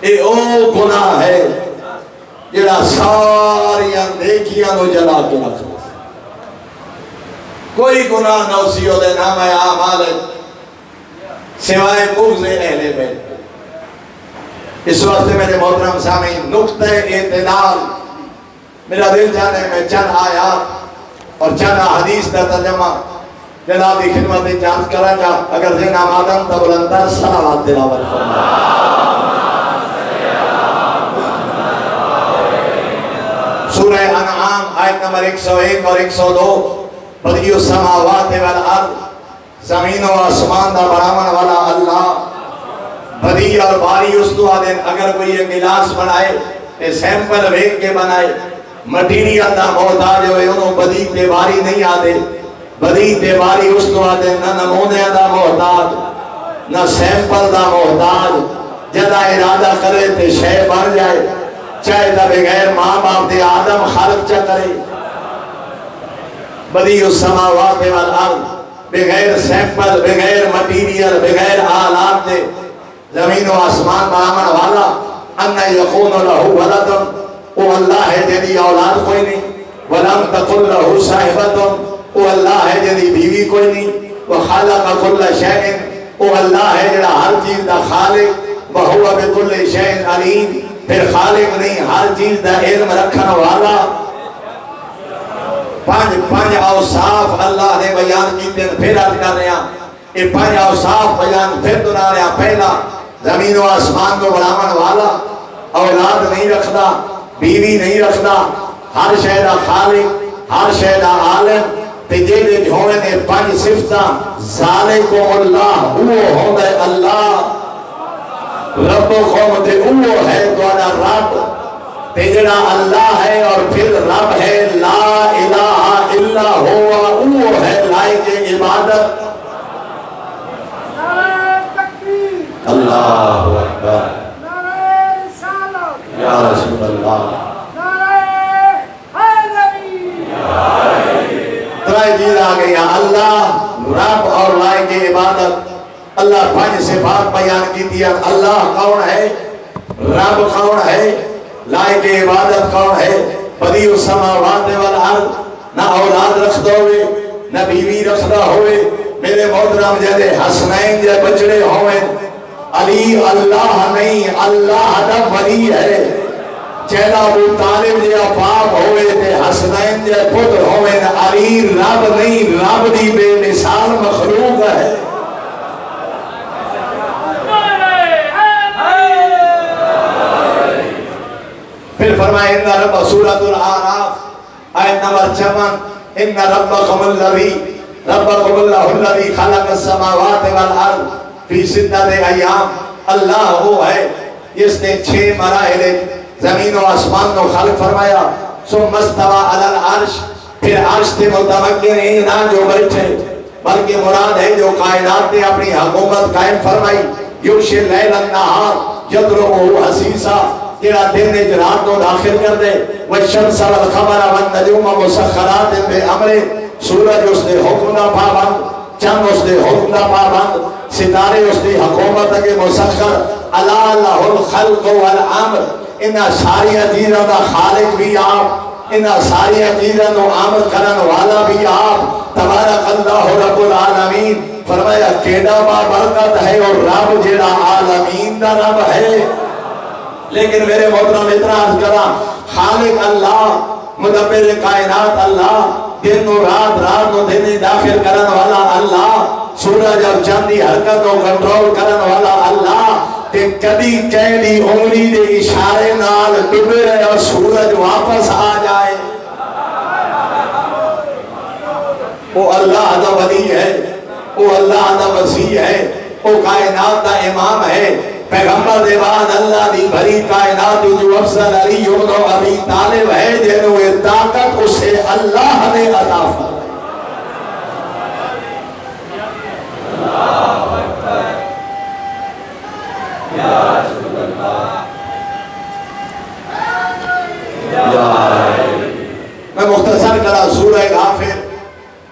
Speaker 1: اے او گناہ ہے جڑا ساری نیکیاں نو جلا کے رکھ دے. کوئی گناہ نہ اسی دے نام اعمال سوائے بغض اہل بیت. اس واسطے میرے محترم سامعین نقطہ اعتدال میرا دل جانے میں چند آیات اور چند حدیث کا ترجمہ جناب کی خدمت جانچ کرا جا. اگر ذہن آمادن تب بلندر صلوات تلاوت فرمائے. سورہ انعام آیت نمبر 101 اور 102. بدیع السماوات والارض، زمین و آسمان دا بناون والا اللہ. بدیع اور باری اس تو آدھیں اگر کوئی ایک گلاس بنائے تے سیمپل ویک کے بنائے مٹیریل دا محتاج ہوئے انہوں بدیع تے باری نہیں آدھے. بدیع تے باری اس تو آدھیں نہ نمونے دا محتاج نہ سیمپل دا محتاج. جدا ارادہ کرے تے شے بن جائے چاہے دا بغیر ماں باپ دے آدم خالق چا کرے. بدیع السماوات والارض، بغیر سیمپل، بغیر مٹیریل، بغیر آلات دے زمین و آسمان بناون والا. ان یکون لہ ولد، وہ اللہ ہے جنہی اولاد کوئی نہیں. ولم تکن لہ صاحبۃ، وہ اللہ ہے جنہی بیوی کوئی نہیں. وخلق کل شیء، وہ اللہ ہے جڑا ہر چیز دا خالق. وہو بکل شیء علیم، پھر خالق نہیں ہر چیز دا علم رکھن والا. پانچ اوصاف اللہ نے بیان کیتے ہیں. پھر عرض کر رہے ہیں یہ پانچ اوصاف بیان پھر دہرا رہے ہیں. پہلا زمین و آسمان کو بناون والا، اولاد نہیں رکھدا، بیوی نہیں رکھدا، ہر شے دا خالق، ہر شے دا عالم. تے جے ہوئے نے پانچ صفتاں ذالکم اللہ، وہ ہوندا ہے اللہ. ربکم تے وہ ہے تہاڈا رب. تے جڑا اللہ ہے اور پھر رب ہے لا الہ الا ہوا، وہ ہے لائق عبادت. اللہ اکبر، یا رسول اللہ. ترائے چیز آ گئی، اللہ، رب اور لائق عبادت. اللہ پانچ صفات بیان کی دیا. اللہ کون ہے، رب کون ہے، لائق عبادت کون ہے. بدیع السماوات والارض، نہ اولاد رکھدا ہوئے نہ بیوی رکھدا ہوئے. میرے محترم جدے حسنین جے بچڑے ہوئے، علی اللہ نہیں، اللہ دا ولی ہے. چہلا ابو طالب جے باپ ہوئے تے حسنین جے پتر ہوئے، علی رب نہیں، رب دی بے مثال مخلوق ہے. پھر فرمائے ان رب سورۃ الاعراف آیت نمبر 56. ان ربکم اللہ الذی خلق السماوات والارض فی ستۃ ایام. اللہ وہ ہے جس نے 6 مراحل زمین و آسمان کو خلق فرمایا. ثم استوى علی العرش، پھر عرش تے متمکن ہیں نہ جو بیٹھے بلکہ مراد ہے جو کائنات نے اپنی حکومت قائم فرمائی. یغشی اللیل النہار یطلبہ حثیثا، جڑا دن وچ رات کو داخل کر دے، والشمس والقمر والنجوم مسخرات بامر، سورج اس دے حکم دا پابند، چند اس دے حکم دا پابند، ستارے اس دی حکومت کے مسخر، الا لہ الخلق والامر، انہاں ساری چیزاں دا خالق بھی آپ، انہاں ساری چیزاں نو امر کرن والا بھی آپ، تبارک اللہ رب العالمین۔ فرمایا کیڑا با برکت ہے اور رب جیڑا عالمین دا رب ہے۔ لیکن میرے محترم اتنا عرض کرا، خالق اللہ، مدبر کائنات اللہ، دن و رات، رات و دن داخل کرن والا اللہ، سورج اور چاند دی حرکت کو کنٹرول کرن والا اللہ، تے کدی کہڑی انگلی دے اشارے نال ڈبے اور سورج واپس آ جائے، وہ اللہ دا ولی ہے، وہ اللہ دا وسیع ہے، وہ کائنات دا امام ہے۔ پیغمبر دے بعد اللہ دی بھری کائنات جو افضل علی ابن ابی طالب ہے، جنہوں یہ طاقت اسے اللہ نے عطا فرمائی۔ میں مختصر کرا سورہ غافر،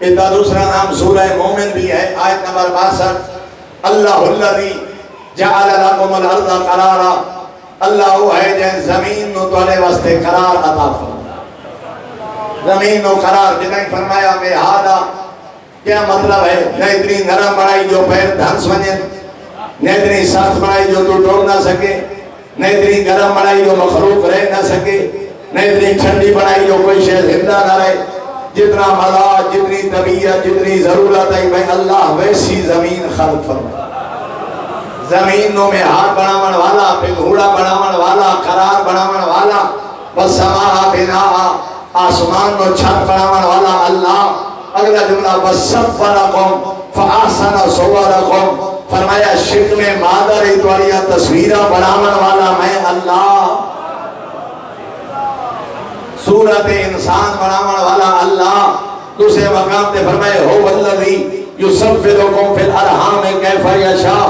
Speaker 1: اس کا دوسرا نام سورہ مومن بھی ہے، آیت نمبر 62۔ اللہ الذی جعل لکم الارض قرارا، اللہ وہ ہے جن زمین نو تولے واسطے قرار عطا فرمایا، زمین نو قرار جنہیں فرمایا مہادا، کیا مطلب ہے؟ نہ اتنی نرم بنائی جو پیر دھنس ونجن، نہ اتنی سخت بنائی جو تو ٹوک نہ سکے، نہ اتنی گرم بنائی جو مخلوق رہ نہ سکے، نہ اتنی ٹھنڈی بنائی جو کوئی شے زندہ نہ رہے۔ جتنا مزاج، جتنی طبیعت، جتنی ضرورت ہے میں اللہ ویسی زمین خلق فرمایا۔ زمین نو میں ہاتھ بناون والا، پنگھوڑا بناون والا، قرار بناون والا، والسماء بناء، آسمان نو چھت بناون والا اللہ۔ اگلا جملہ وَصَفَّرَكُمْ فَأَحْسَنَ صُوَرَكُمْ، فرمایا شکل مادر اتواریہ تصویرہ بناون والا میں اللہ، صورت انسان بناون والا اللہ۔ دوسرے مقام تے فرمائے هو الذی یصورکم فی الارحام کیف یشاء،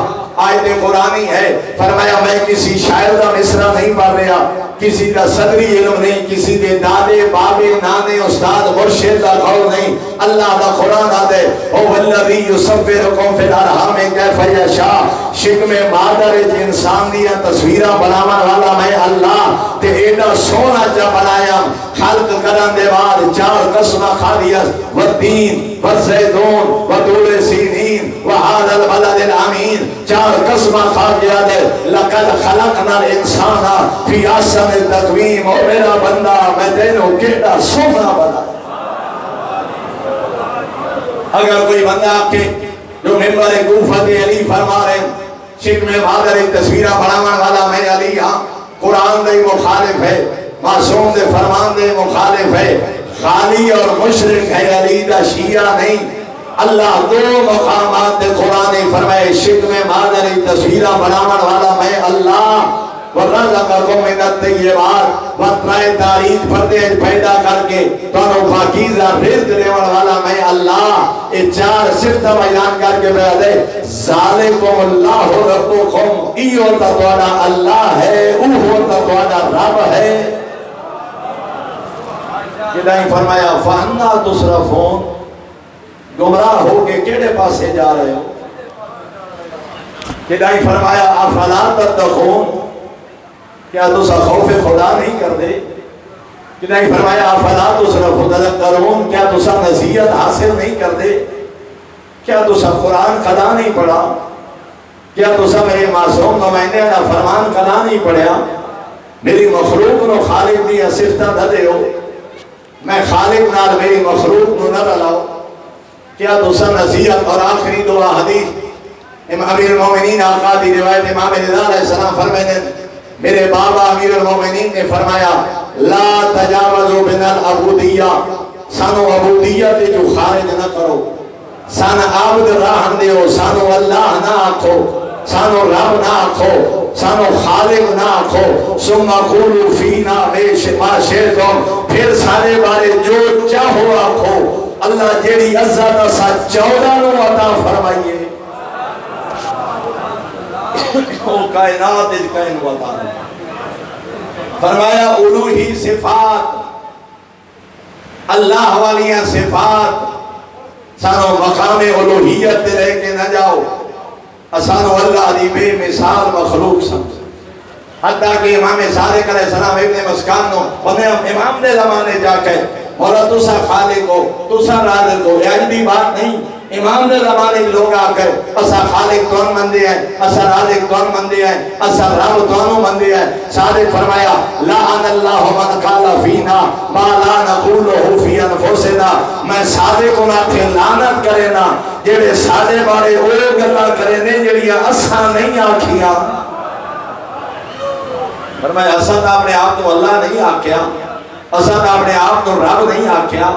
Speaker 1: آیت قرآنی ہے۔ فرمایا میں کسی شاعر کا مصرع نہیں پڑھ رہا، کسی کا صدری علم نہیں، کسی کے دادے بابے نانے استاد مرشد کا قول نہیں، اللہ کا قرآن آدھے هو الذی یصورکم فی الارحام کیف یشاء، شکم مادر انسان دیا تصویرہ بناون والا میں اللہ، تے ایڈا سونا جا بنایا خلق کرن دے بعد 4 قسمہ خالیت، والتین والزیتون وطور سینین وہذا البلد الامین، 4 قسمہ خالیت ہے۔ لقد خلقنا الانسان فی احسن تقویم، اور میرا بندہ میں تینوں کیڑا سونا بنا۔ اگر کوئی بندہ آپ کے جو ممبر کوفہ دے علی فرما رہے شکل مادر تصویرہ بناون والا میں علی ہاں، قرآن دے مخالف ہے، معصوم دے فرمان دے مخالف ہے، خالی اور مشرک ہے، علی دا شیعہ نہیں۔ اللہ 2 مقامات دے قرآن فرمائے شکل مادر تصویرہ بناون والا میں اللہ، وَرَزَقَكُم مِّنَ الطَّيِّبَاتِ، وَترائے تاریخ پردے پیدا کر کے تانوں پاکیزہ رزق دیون والا میں اللہ۔ یہ 4 صفتہ بیان کر کے بیان دے ذالکم اللہ ربکم، ای ہوتا تواڈا اللہ ہے، او ہوتا تواڈا رب ہے۔ جدائیں فرمایا فَأَنَّا تُصْرَفُونَ، گمراہ ہو کے کیڑے پاسے جا رہے ہو؟ جدائیں فرمایا افلا تتقون، کیا تسا خوف خدا نہیں کر دے؟ جدائیں فرمایا افلا تذکرون، کیا تسا نصیحت حاصل نہیں کر دے؟ کیا تسا قرآن قضا نہیں پڑھا؟ کیا تسا میرے معصوم نمائندے کا فرمان قضا نہیں پڑھا؟ میری مخلوق نو خالق دیا صفتہ دھدے ہو، میں خالق نال میری مخلوق نو نہ رلاؤ۔ کیا تسا نصیحت؟ اور آخری دعا حدیث امیر المومنین آقا دی روایت امام رضا علیہ السلام فرمائے میرے بابا امیر المومنین نے فرمایا لا تجاوزوا من العبودیہ، سانو عبودیہ تے جو خارج نہ کرو، سان عبد راہن دیو، سانو اللہ نہ آکھو، سانو رب نہ آکھو، سانو خالق نہ آکھو، ثم قولوا فینا ما شئتم، پھر سارے بارے جو چاہو آکھو، اللہ جیڑی عزت اسا 14 نو عطا فرمائیے، وہ کائنات اس کائن وطا فرمایا الوہی صفات اللہ والیاں صفات سانو مقام الوہیت دے لے کے نہ جاؤ، اسانو اللہ دی بے مثال مخلوق سمجھ۔ حتیٰ کہ امام صادق علیہ السلام ابن مسکان نو انہیں امام دے زمانے جا کے مولا تسا خالق ہو، تسا رازق ہو، یہ بھی بات نہیں۔ امام دے زمانے لوگ آ کر اسا خالق کون مندے ہیں، اسا رازق کون مندے ہیں، اسا رب کونوں مندے ہیں۔ صادق فرمایا لعن اللہ من قال فینا ما لا نقولہ فی انفسنا، میں صادق ہونا تھے لعنت کرے نا جڑے سادے بارے او گلاں کرے نے جڑیاں اساں نہیں آکھیاں۔ فرمایا اساں اپنے آپ کو اللہ نہیں آکھیا، اساں اپنے آپ کو رب نہیں آکھیا،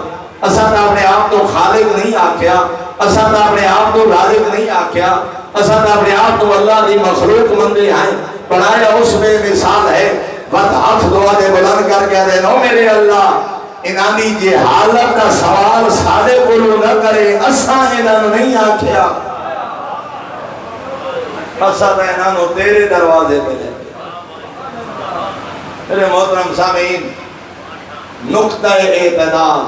Speaker 1: اساں اپنے آپ کو خالق نہیں آکھیا، اساں اپنے آپ کو رازق نہیں آکھیا، اساں اپنے آپ کو اللہ دی مخلوق مندے ہیں۔ بنایا اس میں مثال ہے، بد ہاتھ دعا دے بلند کر کے رہے نو میرے اللہ انہانی جے حالت کا سوال سادے بولو نہ کرے، اساں انہوں نہیں آکھیا، اساں انہوں تیرے دروازے پہ لے۔ میرے محترم سامعین، نقطہ اعتدال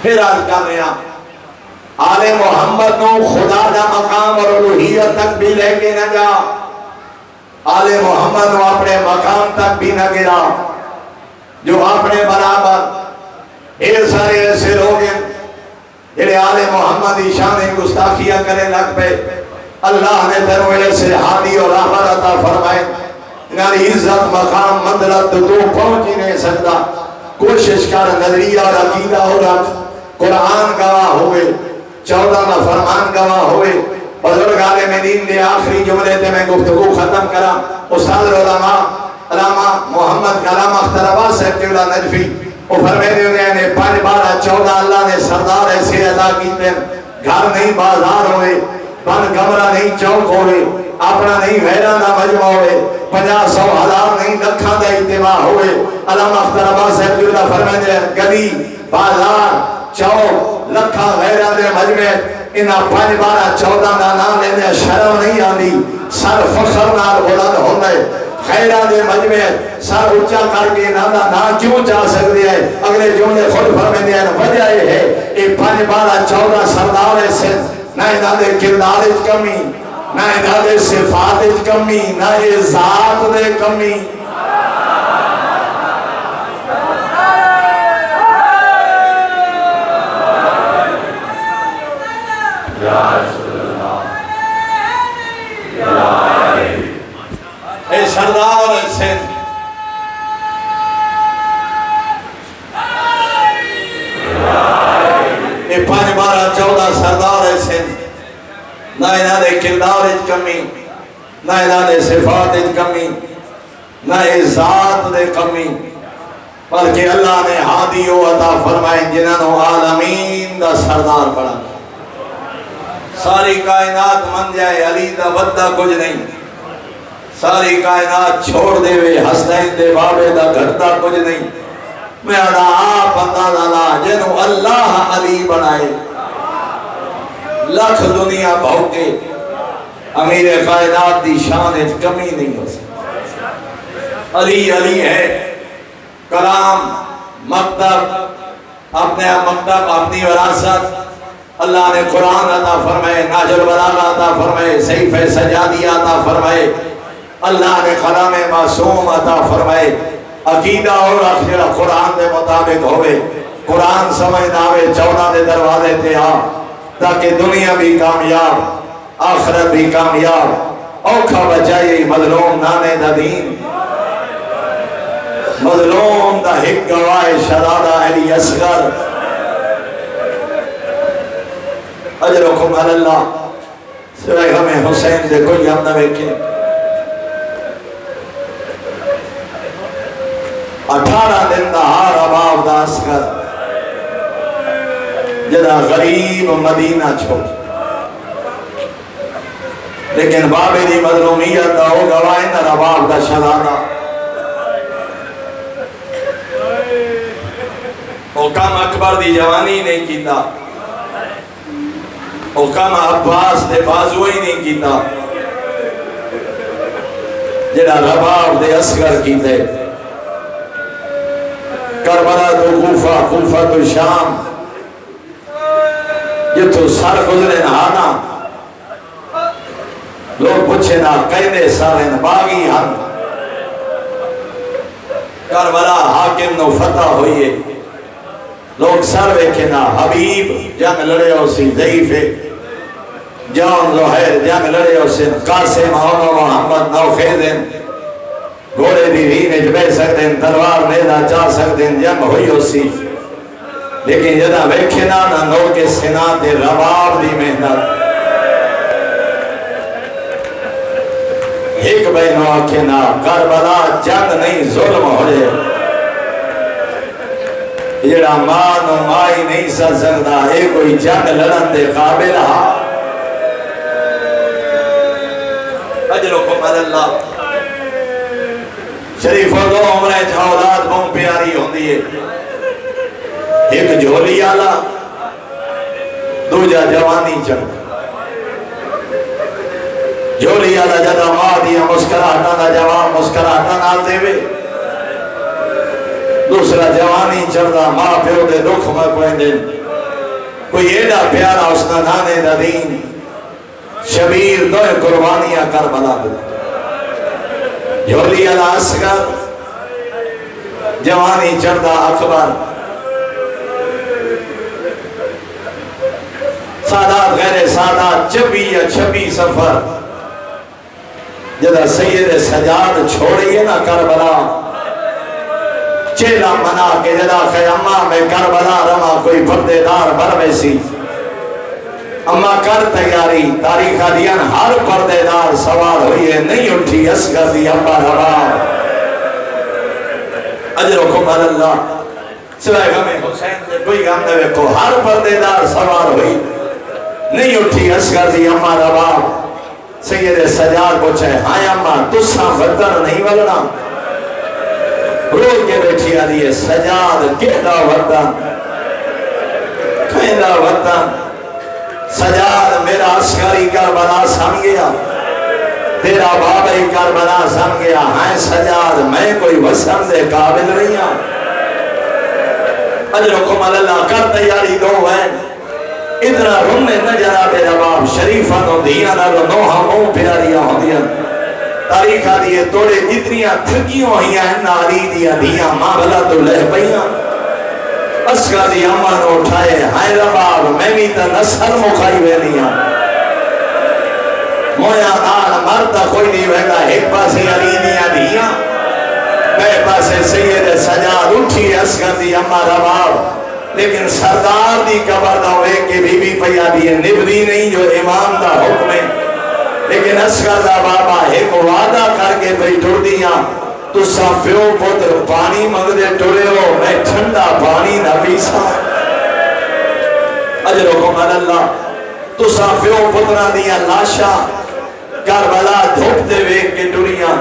Speaker 1: پھر عرض کر رہے ہیں، آل محمد نو خدا دا مقام اور الوہیت تک بھی لے کے نہ جا، آل محمد نو اپنے مقام تک بھی نہ گرا جو اپنے برابر ڈھیر سارے ایسے لوگ ہیں جنہیں آل محمد کی شان گستاخیاں کرے لگ پہ۔ اللہ نے تینوں ایسے ہادی اور راہبر عطا فرمائے، انہاری عزت مقام منزلت تو پہنچ ہی نہیں سکتا۔ کوشش کر نظریہ اور عقیدہ ہو رکھ، قرآن گواہ ہوئے، 14 فرمان گواہ ہوئے۔ بزرگ عالم دین دے آخری جملے تے میں گفتگو ختم کرا۔ استاد علامہ محمد کلام اختر عباس صاحب قبلہ نجفی وہ فرمیدے ہوئے ہیں 5 12 14 اللہ نے سردار ایسے عطا کیتے، گھر نہیں بازار ہوئے، بن کمرہ نہیں چوک ہوئے، اپنا نہیں ویرانہ مجمع ہوئے، 50 100 1000 نہیں لکھاں دا اجتماع ہوئے۔ علامہ اختر عباس صاحب قبلہ فرمیدے ہیں گلی بازار چوک لکھاں ویرانہ مجمع انہاں 5 12 14 دا نام لینے شرم نہیں آندی، سر فخر نال بلند ہوندے۔ خیرہ دے مجمع سر اچھا کر کے نا کیوں چاہ سکتے ہیں؟ اگلے جملے خود فرمیدے ہیں وجہ یہ ہے یہ 5 12 14 سردار سے نہ انہاں دے کردار وچ کمی، نہ انہاں دے صفات وچ کمی، نہ یہ ذات دے کمی۔ اے سردار سندھ اے 5 12 14 سردار سندھ نہ انہاں دے کردار وچ کمی، نہ انہاں دے صفات وچ کمی، نہ ذات دے کمی، بلکہ اللہ نے ہادی و عطا فرمائے جنہاں نو عالمین دا سردار بنا۔ ساری کائنات من جائے علی دا بدہ کچھ نہیں، ساری کائنات چھوڑ دے وے حسنین دے بابے دا گھٹا کچھ نہیں۔ میں آپ اندازہ لا جنہوں اللہ علی بنائے، لکھ دنیا بھوکے امیر کائنات دی شان کمی نہیں ہو سکتی۔ علی علی ہے، کلام مکتب اپنے مکتب اپنی وراثت اللہ نے قرآن عطا فرمائے، نہج البلاغہ عطا فرمائے، سیف سجادی عطا فرمائے، اللہ نے کلام معصوم عطا فرمائے۔ عقیدہ اور اخیرہ قرآن دے مطابق ہوئے، قرآن سمجھنا ہوئے 14 دے دروازے تے آ تاکہ دنیا بھی کامیاب آخرت بھی کامیاب۔ اوکھا بچائی مظلوم نانے دا دین، مظلوم دا حق گواہ شہزادہ علی اصغر، اجرکم علی اللہ۔ سوائے ہمیں حسین دے کوئی ہم نہ بیکھیں۔ 18 دن دا ہار اباب دا اصغر جدا غریب مدینہ چھوڑ، لیکن بابے دی مظلومیت دا ہو گوائن دا رباب دا شہزادہ۔ حکم اکبر دی جوانی نہیں کیتا، حکم عباس دے بازوئی نہیں کیتا، جڑا رباب دے اصغر کیتے کربلا تو کوفہ، کوفہ تو شام، جتو سر گزرے نہانا لوگ پوچھے نا کہنے سارن باغی ہن، کربلا حاکم نو فتح ہوئیے، لوگ سر ویکھے نا حبیب جنگ لڑے ہو سی ضعیفے، جان زہیر جنگ لڑے ہو سی، قاسم محمد نو خیزن گھوڑے دی رینج بے سکدیں، تلوار نیدہ چاہ سکدیں، جنگ ہوئی ہو سی، لیکن جدہ ویکھے نا نو کے سنا دے رباب دی محنت، ایک بینو آکھے نا کربلا جنگ نہیں ظلم ہوئے، جڑا مان و مائی نہیں سر سکتا، ایک کوئی جنگ لڑن دے قابل ہاں، اجرکم اللہ شریف و دو عمرہ اولاد بہت پیاری ہوندی ہے، ایک جھولی آلا دوجہ جوانی چڑھ، جھولی آلا جدہ ماں دیا مسکراہٹا دا جوان مسکراہٹا نال دے وے، دوسرا جوانی چڑھدا ماں پیو دے دکھ میں پوئندے، کوئی ایڈا پیارا اس نانے دا دین، شبیر دوئے قربانیاں کربلا دے، جھولی آلا اصغر، جوانی چڑھدا اکبر، سادات غیر سادات 24 یا 26 سفر، جدہ سید سجاد چھوڑیے نا کربلا، چیلا منا کے جدہ خیمہ میں کربلا رما کوئی پردے دار بر سی، اما کر تیاری تاریخ دیان ہر پردے دار سوار ہوئی ہے، نہیں اٹھی اصغر دی امبا رباب، اجرکم اللہ سوائے غم حسین سے کوئی غم دے کو ہر پردے دار سوار ہوئی، نہیں اٹھی اصغر دی امبا رباب، سید سجاد پوچھے ہاں اماں تساں وطن نہیں ولنا، رو کے بیٹھی آدھی ہے سجاد کہنا وطن، کہنا وطن، سجاد میرا عسکری کربلا سن گیا، تیرا بابا کربلا سن گیا، ہاں سجاد میں کوئی وسن دے قابل نہیں ہوں، اجرکم اللہ کر تیاری دو ہیں، اتنا رمنے نہ جناب رباب شریفہ نو دیاں نہ نوہاں مو پیاریاں ہوں دیاں، تاریخ آدھی ہے توڑے جتنیاں تھکیوں ہی ہیں ناری دیاں دیاں ماں بھلا تو لہ پئیاں، اصغر دی اماں نو اٹھائے ہائے رباب میں بھی تا نسل مخائی وینیاں، مویا آل مرتا کوئی نہیں ویگا، ایک پاسے علی دیاں دیاں، بے پاسے سید سجاد اٹھی اصغر دی اماں رباب، لیکن سردار دی قبر دا ہوئے کہ بی بی پیا دی نبری نہیں جو امام دا حکم ہے، لیکن اصغر دا بابا ایک وعدہ کر کے بھئی ٹر دیاں، تو پیو پتر پانی مگ دے ٹرے ہو، میں ٹھنڈا پانی نہ پیسا، اجرکم اللہ تو پیو پترہ دیاں لاشا کربلا دھوپ دے ویک کے ٹریاں،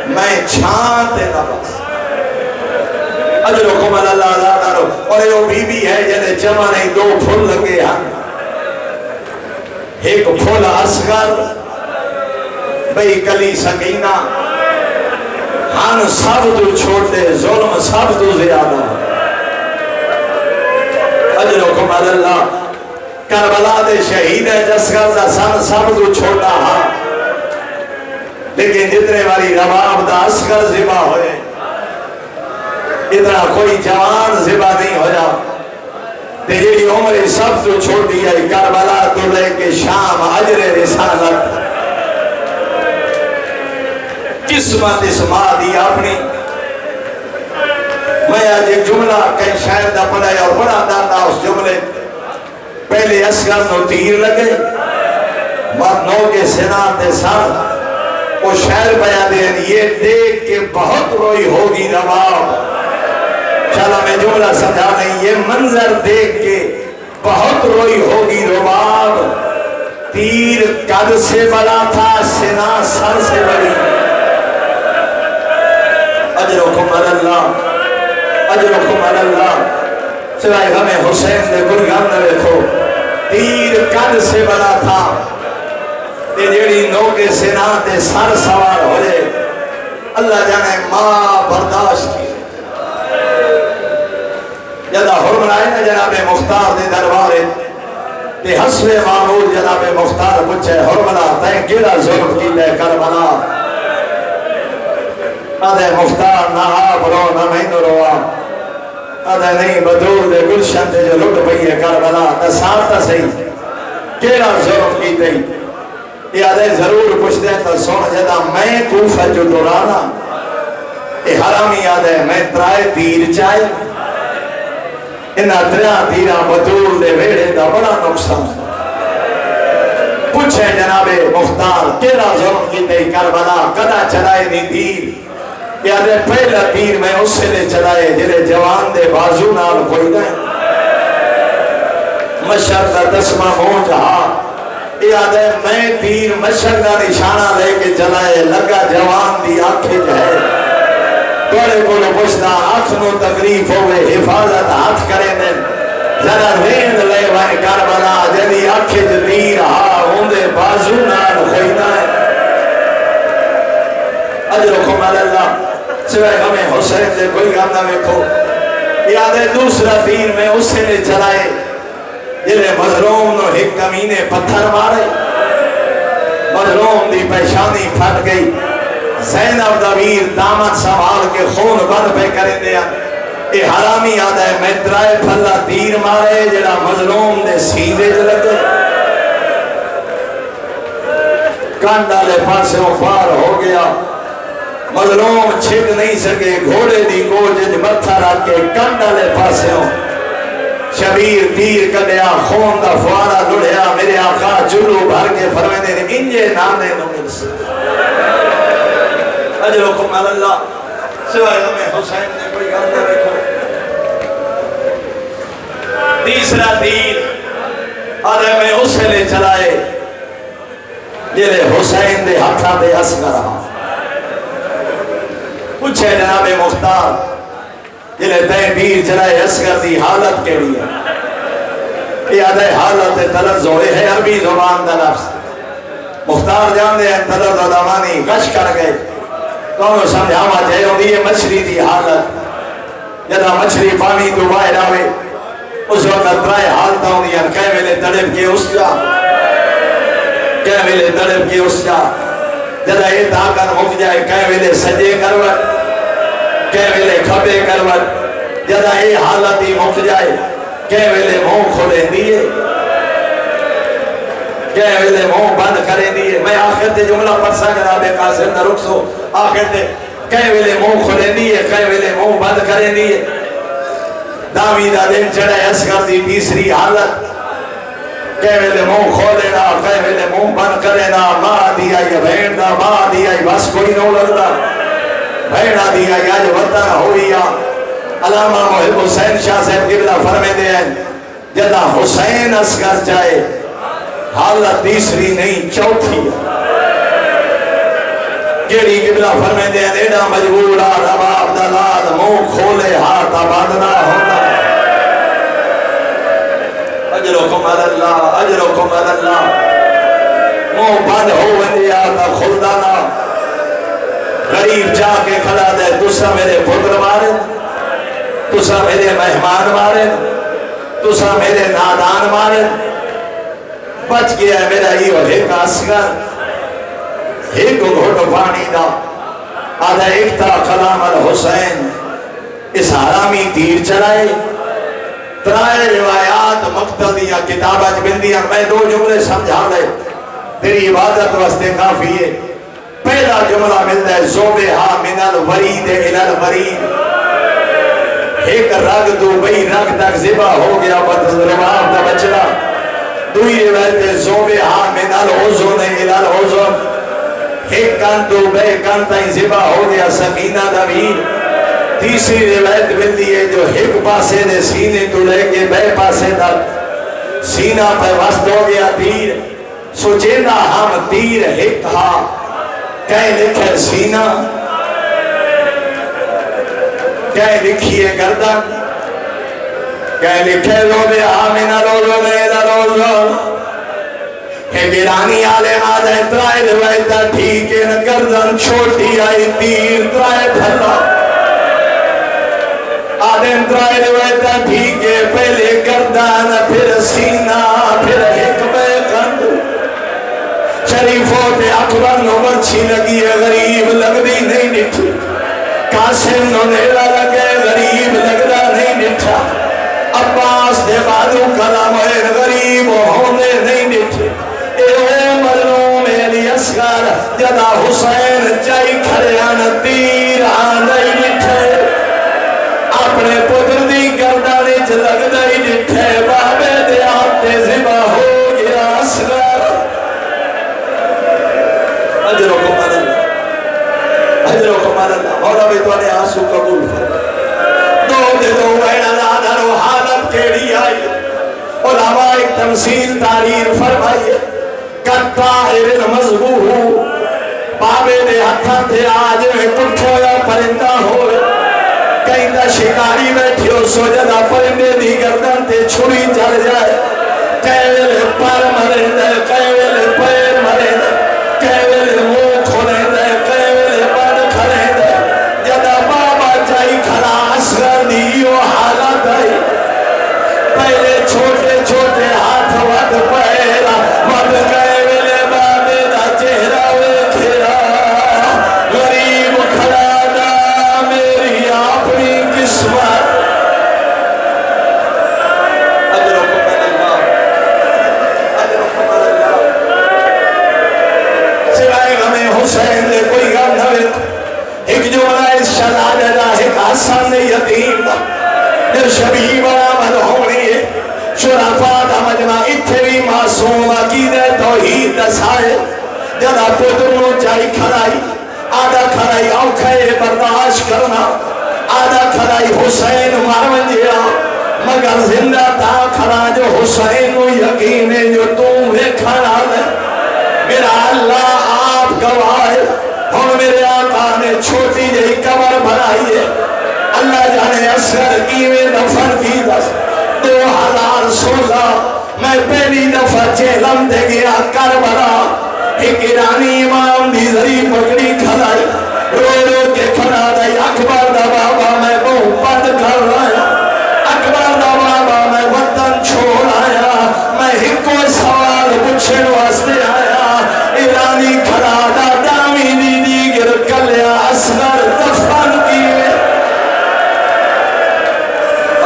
Speaker 1: میں چھانتے نہ بس، اجرکم اللہ دارو، اور یہ بی بی ہے جنہیں جمع نہیں دو پھول لگے ہیں، ایک پھول اصغر بھئی کلی سکینہ، ہن سب تو چھوٹے ظلم سب تو زیادہ، اجرکم اللہ کربلا دے شہید ہے جسگر دا سن سب تو چھوٹا ہاں، لیکن جتنے والی رباب دا اصغر ذبح ہوئے، اتنا کوئی جوان ذبح نہیں ہو جا، تیری عمر سب تو چھوٹی ہے، کربلا تو لے کے شام اجر رسالت، قسمت اس ماں دی اپنی، میں آج ایک جملہ کہیں شاید نہ پڑھایا اور بڑا دادا اس جملے، پہلے اصغر نو تیر لگے، نو کے سنان دے ساتھ، وہ شہر بیان دیں یہ دیکھ کے بہت روئی ہوگی رباب، چلا میں جملہ سمجھا نہیں، یہ منظر دیکھ کے بہت روئی ہوگی رباب، تیر قد سے بڑا تھا سنا سر سے بڑی، اجرکم اللہ اجرکم اللہ، سوائے ہمیں حسین نے گرگان نہ رکھو، تیر قد سے بڑا تھا، تے جیڑی نو کے سنا تے سر سوار ہوئے، اللہ جانے ماں برداشت کی جدا حرمن آئے نا جناب مختار دے دربارے تے حسب معمول جناب مختار پوچھے حرمنہ تین کیڑا ظلم کی لے کربلا آدھے مختار نہ آپ رو نہ میں نو روا آدھے نہیں بدول دے گلشن دے جو لٹ پئی ہے کربلا تے سارتا صحیح کیڑا ظلم کی تھی یہ آدھے ضرور پوچھ دے تو سن جدا میں کوفہ جو دورانا یہ حرامی آدھے میں ترائے تیر چائے انہا تریاں تیرہ بدول دے ویڑے دا بڑا نقصان پوچھے جناب مختار کیڑا ظلم کی تھی کربلا کدا چلائے نہیں تیر یہ آدھے پہلا تیر میں اس سے لے چلائے جلے جوان دے بازو نال کوئی دائیں مشرق دا دسمہ ہو جہاں یہ آدھے میں تیر مشرق دا نشانہ لے کے چلائے لگا جوان دی آنکھیں جائے بڑے بولے پوچھتا آنکھ نو تکلیف ہوئے حفاظت ہاتھ کرے دیں ذرا رین لے وائے کربلا جدی آنکھیں تیر ہاں ہوندے بازو نال خوینا ہے اجرکم اللہ سوائے ہمیں حسین دے کوئی کام نہ ویکھو یہ آدھے دوسرا تیر میں اس سے لے چلائے جلے مظلوم نو ایک کمینے پتھر مارے مظلوم دی پیشانی پھٹ گئی زینب دبیر دامت سنبھال کے خون بند پہ کریں دیا یہ حرامی آدھا ہے میں ترائے پھلا تیر مارے جڑا مظلوم دے سیدھے لگے کانڈالے پاسے پار ہو گیا مظلوم چھک نہیں سکے گھوڑے دی گوجج متھا رکھ کے کانڈالے پاسے شبیر تیر کدیا خون دا فوارا لڑیا میرے آقا جلو بھر کے فرمینے نے انجے نانے نو مل سے اجرکم اللہ سوائے ہمیں حسین نے کوئی گل نہ رکھو تیسرا تیر آدھے میں اسے لے چلائے جلے حسین دے ہتھا دے اسکر رہا پوچھے جناب مختار جلے تین تیر چلائے اسکر دی حالت کے لیے یہ آدھے حالت تلز ہوئے ہے عربی زبان دا لفظ مختار جان دے تلز و دمانی گش کر گئے کونو سمجھاوا جائے ہوندی ہے مچھلی دی حالت جدا مچھلی پانی تو باہر آوے اس وقت ترائے حالتا ہوندی ہے کہہ ویلے تڑپ کے اس جا کہہ ویلے تڑپ کے اس جا جدا یہ تاکر مک جائے کہہ ویلے سجے کروٹ کہہ ویلے کھپے کروٹ جدا یہ حالت ہی مک جائے کہہ ویلے موں کھولے دیئے کہہ ویلے موں بند کرے دیئے میں آخر تے جملہ پرسا جناب قاسم نہ رکھ سو آخر تے کہہ ویلے موں کھولے دیئے کہہ ویلے موں بند کرے دیئے دامیدہ دن چڑھے اسکر دی تیسری حالت کہہ ویلے موں کھولے نا کہہ ویلے موں بند کرے نا ماں دیا یہ بھین دا ماں دیا یہ بس کوئی نو لگتا بھینا دیا یہ آج وطن ہویا علامہ محب حسین شاہ صاحب قبلہ فرمے دے ہیں جدا حسین اسکر جائے حالت تیسری نہیں چوتھی کیڑی قبلہ فرمے دے ہیں ایڈا مجبورا رباب دلال منہ کھولے ہاتھ آبادنا ہونا اجرکم اللہ اجرکم اللہ منہ بند ہو اندیا تا خلدانا غریب جا کے کھڑا دے تسا میرے پتر مارے تسا میرے مہمان مارے تسا میرے نادان مارے بچ گیا ہے میرا یہ ایک اسکر ایک گھوٹو پانی دا آدھا ایک تا کلام الحسین اس حرامی تیر چلائے ترائے روایات مقتل دیا کتابت بندیا میں دو جملے سمجھا لے تیری عبادت واسطے کافی ہے پہلا جملہ ملتا ہے زوبہا من الورید الى الورید ایک رگ دو بئی رگ تک زبا ہو گیا رباب دا بچنا دوئی روایت زوبہا من العزن الى العزن ایک کان دو بے کان تائیں زبا ہو گیا سکینہ دا بھیر تیسری روایت ملتی ہے جو ایک پاسے نے سینے تو لے کے بے پاسے تک سینہ پہ وسط ہو گیا تیر سوچینا ہم تیر ایک ہا کہیں لکھے سینہ کہیں لکھیے گردن کہیں لکھے لو بے آمینہ روزو میرا روزو گرانی آلے آدھے ترائے روایتہ ٹھیک ہے نا گردن چھوٹی آئی تیر ترائے بھلا آدھے ترائے روایتہ ٹھیک ہے پہلے گردن پھر سینہ پھر حکمہ قند شریفوں تے اکبر نو برچھی لگی ہے غریب لگ دی نہیں نٹھی قاسم نو نیرہ لگے غریب لگدہ نہیں نٹھا عباس دے بادو کلام ہے غریب ہونے نہیں نٹھے اے مظلوم علی اصغر جدا حسین چائی کھڑیان تیر آنے نٹھے اپنے پدر دی گردانے چلگ دائی نٹھے بابے دے آتے زبا ہو گیا اصغر اجرکم اللہ اجرکم اللہ مولا بھی تو نے آنسو قبول فرمائے دو دے دو وینا نادر و حالت کیڑی آئی علماء ایک تمثیل تاریر فرمائیے کتائر مضبوح بابے دے ہتھا تھے آج میں پٹھو یا پرندہ ہوئے کہیں دا شکاری بیٹھی ہو سو جدہ پرندے دی گردن تے چھری چل جائے کیویل پر مرے دے کیویل پیر مرے دے کیویل منہ کھولے دے کیویل بڑھ کھلے دے جدہ بابا چائی کھلا اصغر دیو حالت آئی پہلے چھوٹے چھوٹے ہاتھ ود پہلا ود کیویل بابے دا چہرہ ویکھیا غریب کھڑا دا میری اپنی قسمت اجرکم اللہ اجرکم اللہ سوائے غمِ حسین دے کوئی غم نہ ویت ایک جو اس شہزادے دا ایک آسان یتیم دا جو شبیہ بڑا مدہونی ہے شرفاء دا مجمع اتھے بھی معصوم عقیدہ توحید دسائے جدا پتروں چاہی کھڑائی آدھا کھڑائی اوکھے برداشت کرنا آدھا کھڑائی حسین مارون جیا مگر زندہ تا کھڑا جو حسین یقین ہے جو تمہیں کھڑا دے میرا اللہ آپ گواہ اور میرے آقا نے چھوٹی جہی قبر بنائی ہے اللہ جانے اصغر کیویں دفن کی دس 2016 میں پہلی دفعہ چہلم دے گیا کربلا ایک ایرانی امام دی ذری پکڑی کھلائی رو رو کے کھڑا دائی اکبر دا بابا میں بہو پڑھ کر رہا اکبر دا بابا میں وطن چھوڑ آیا میں ایک کوئی سوال پوچھن واسطے آیا ایرانی کھڑا دا دامی دی گر کلیا اصغر دفن کیے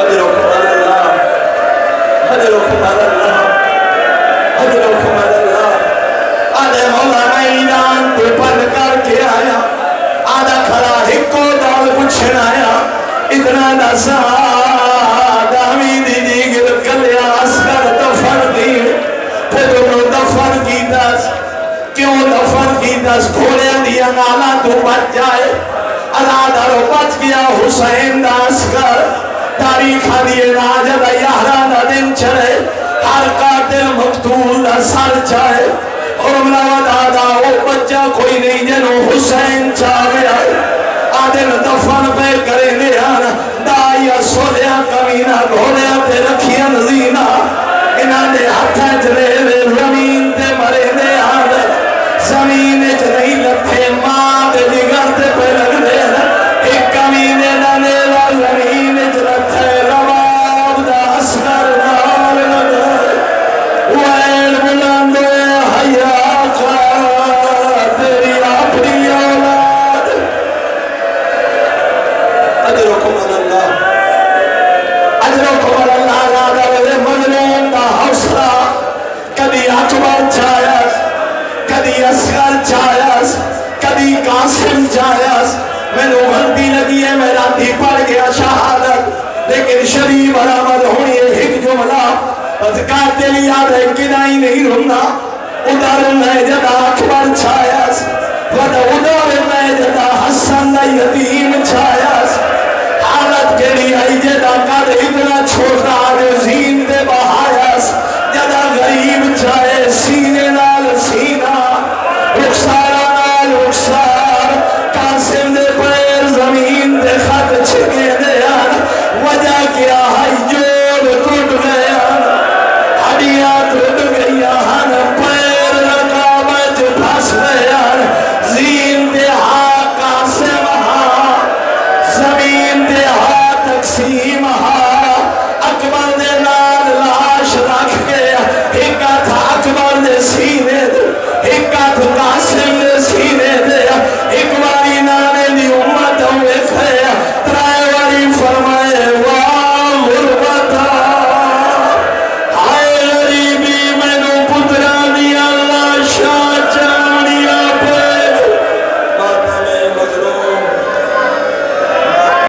Speaker 1: اجرکم اللہ اجرکم اللہ اجرکم اللہ آدھے مولا میں ایران پہ پڑھ کر کے آیا آدھا کھڑا ہکو دال پوچھن آیا اتنا نسا دامی دی گر کلیا اصغر دفن کیے پھر انہوں دفن کی دس کیوں دفن کی دس کھولے دیا نالا تو بچ جائے اللہ دارو بچ گیا حسین دا اصغر تاریخ دیئے راجد یہران دن چلے ہر قاتل مقتول دا سر چاہے اور امرہ دادا وہ بچہ کوئی نہیں جنو حسین چاہے آئے آدھر دفن پہ کرے نیانا دائیا سولیا کمینہ گھوڑیا پہ رکھیا نزینہ انہاں دے ہتھیں چلے لے زمین تے مرے دے آدھر زمین اچھ نہیں لکھے ماں دے دیگر تے پہ لگ دے ایک کمینے نانے لا زمین اچھ لکھے رباب دا اصغر نال لگے ویل بلندے حیاء کا تیری اپنی اولاد اجرکم اللہ اجرکم اللہ لادا ویلے مظلوم دا حوصلہ کبھی اکبر چاہیس کبھی اصغر چاہیس کبھی قاسم چاہیس میں نے غلطی لگی ہے میں راتی پڑھ گیا شہادت لیکن شریف علامت ہونی ہے ایک جملہ اذکار دلی یاد ہے کنائی نہیں رہنا ادھر میں جدا اکبر چاہیس ادھر میں جدا حسن یتیم چاہیس حالت کے لیے آئی جدا کر اتنا چھوٹا جو زین دے بہایس جدا غریب چاہے سی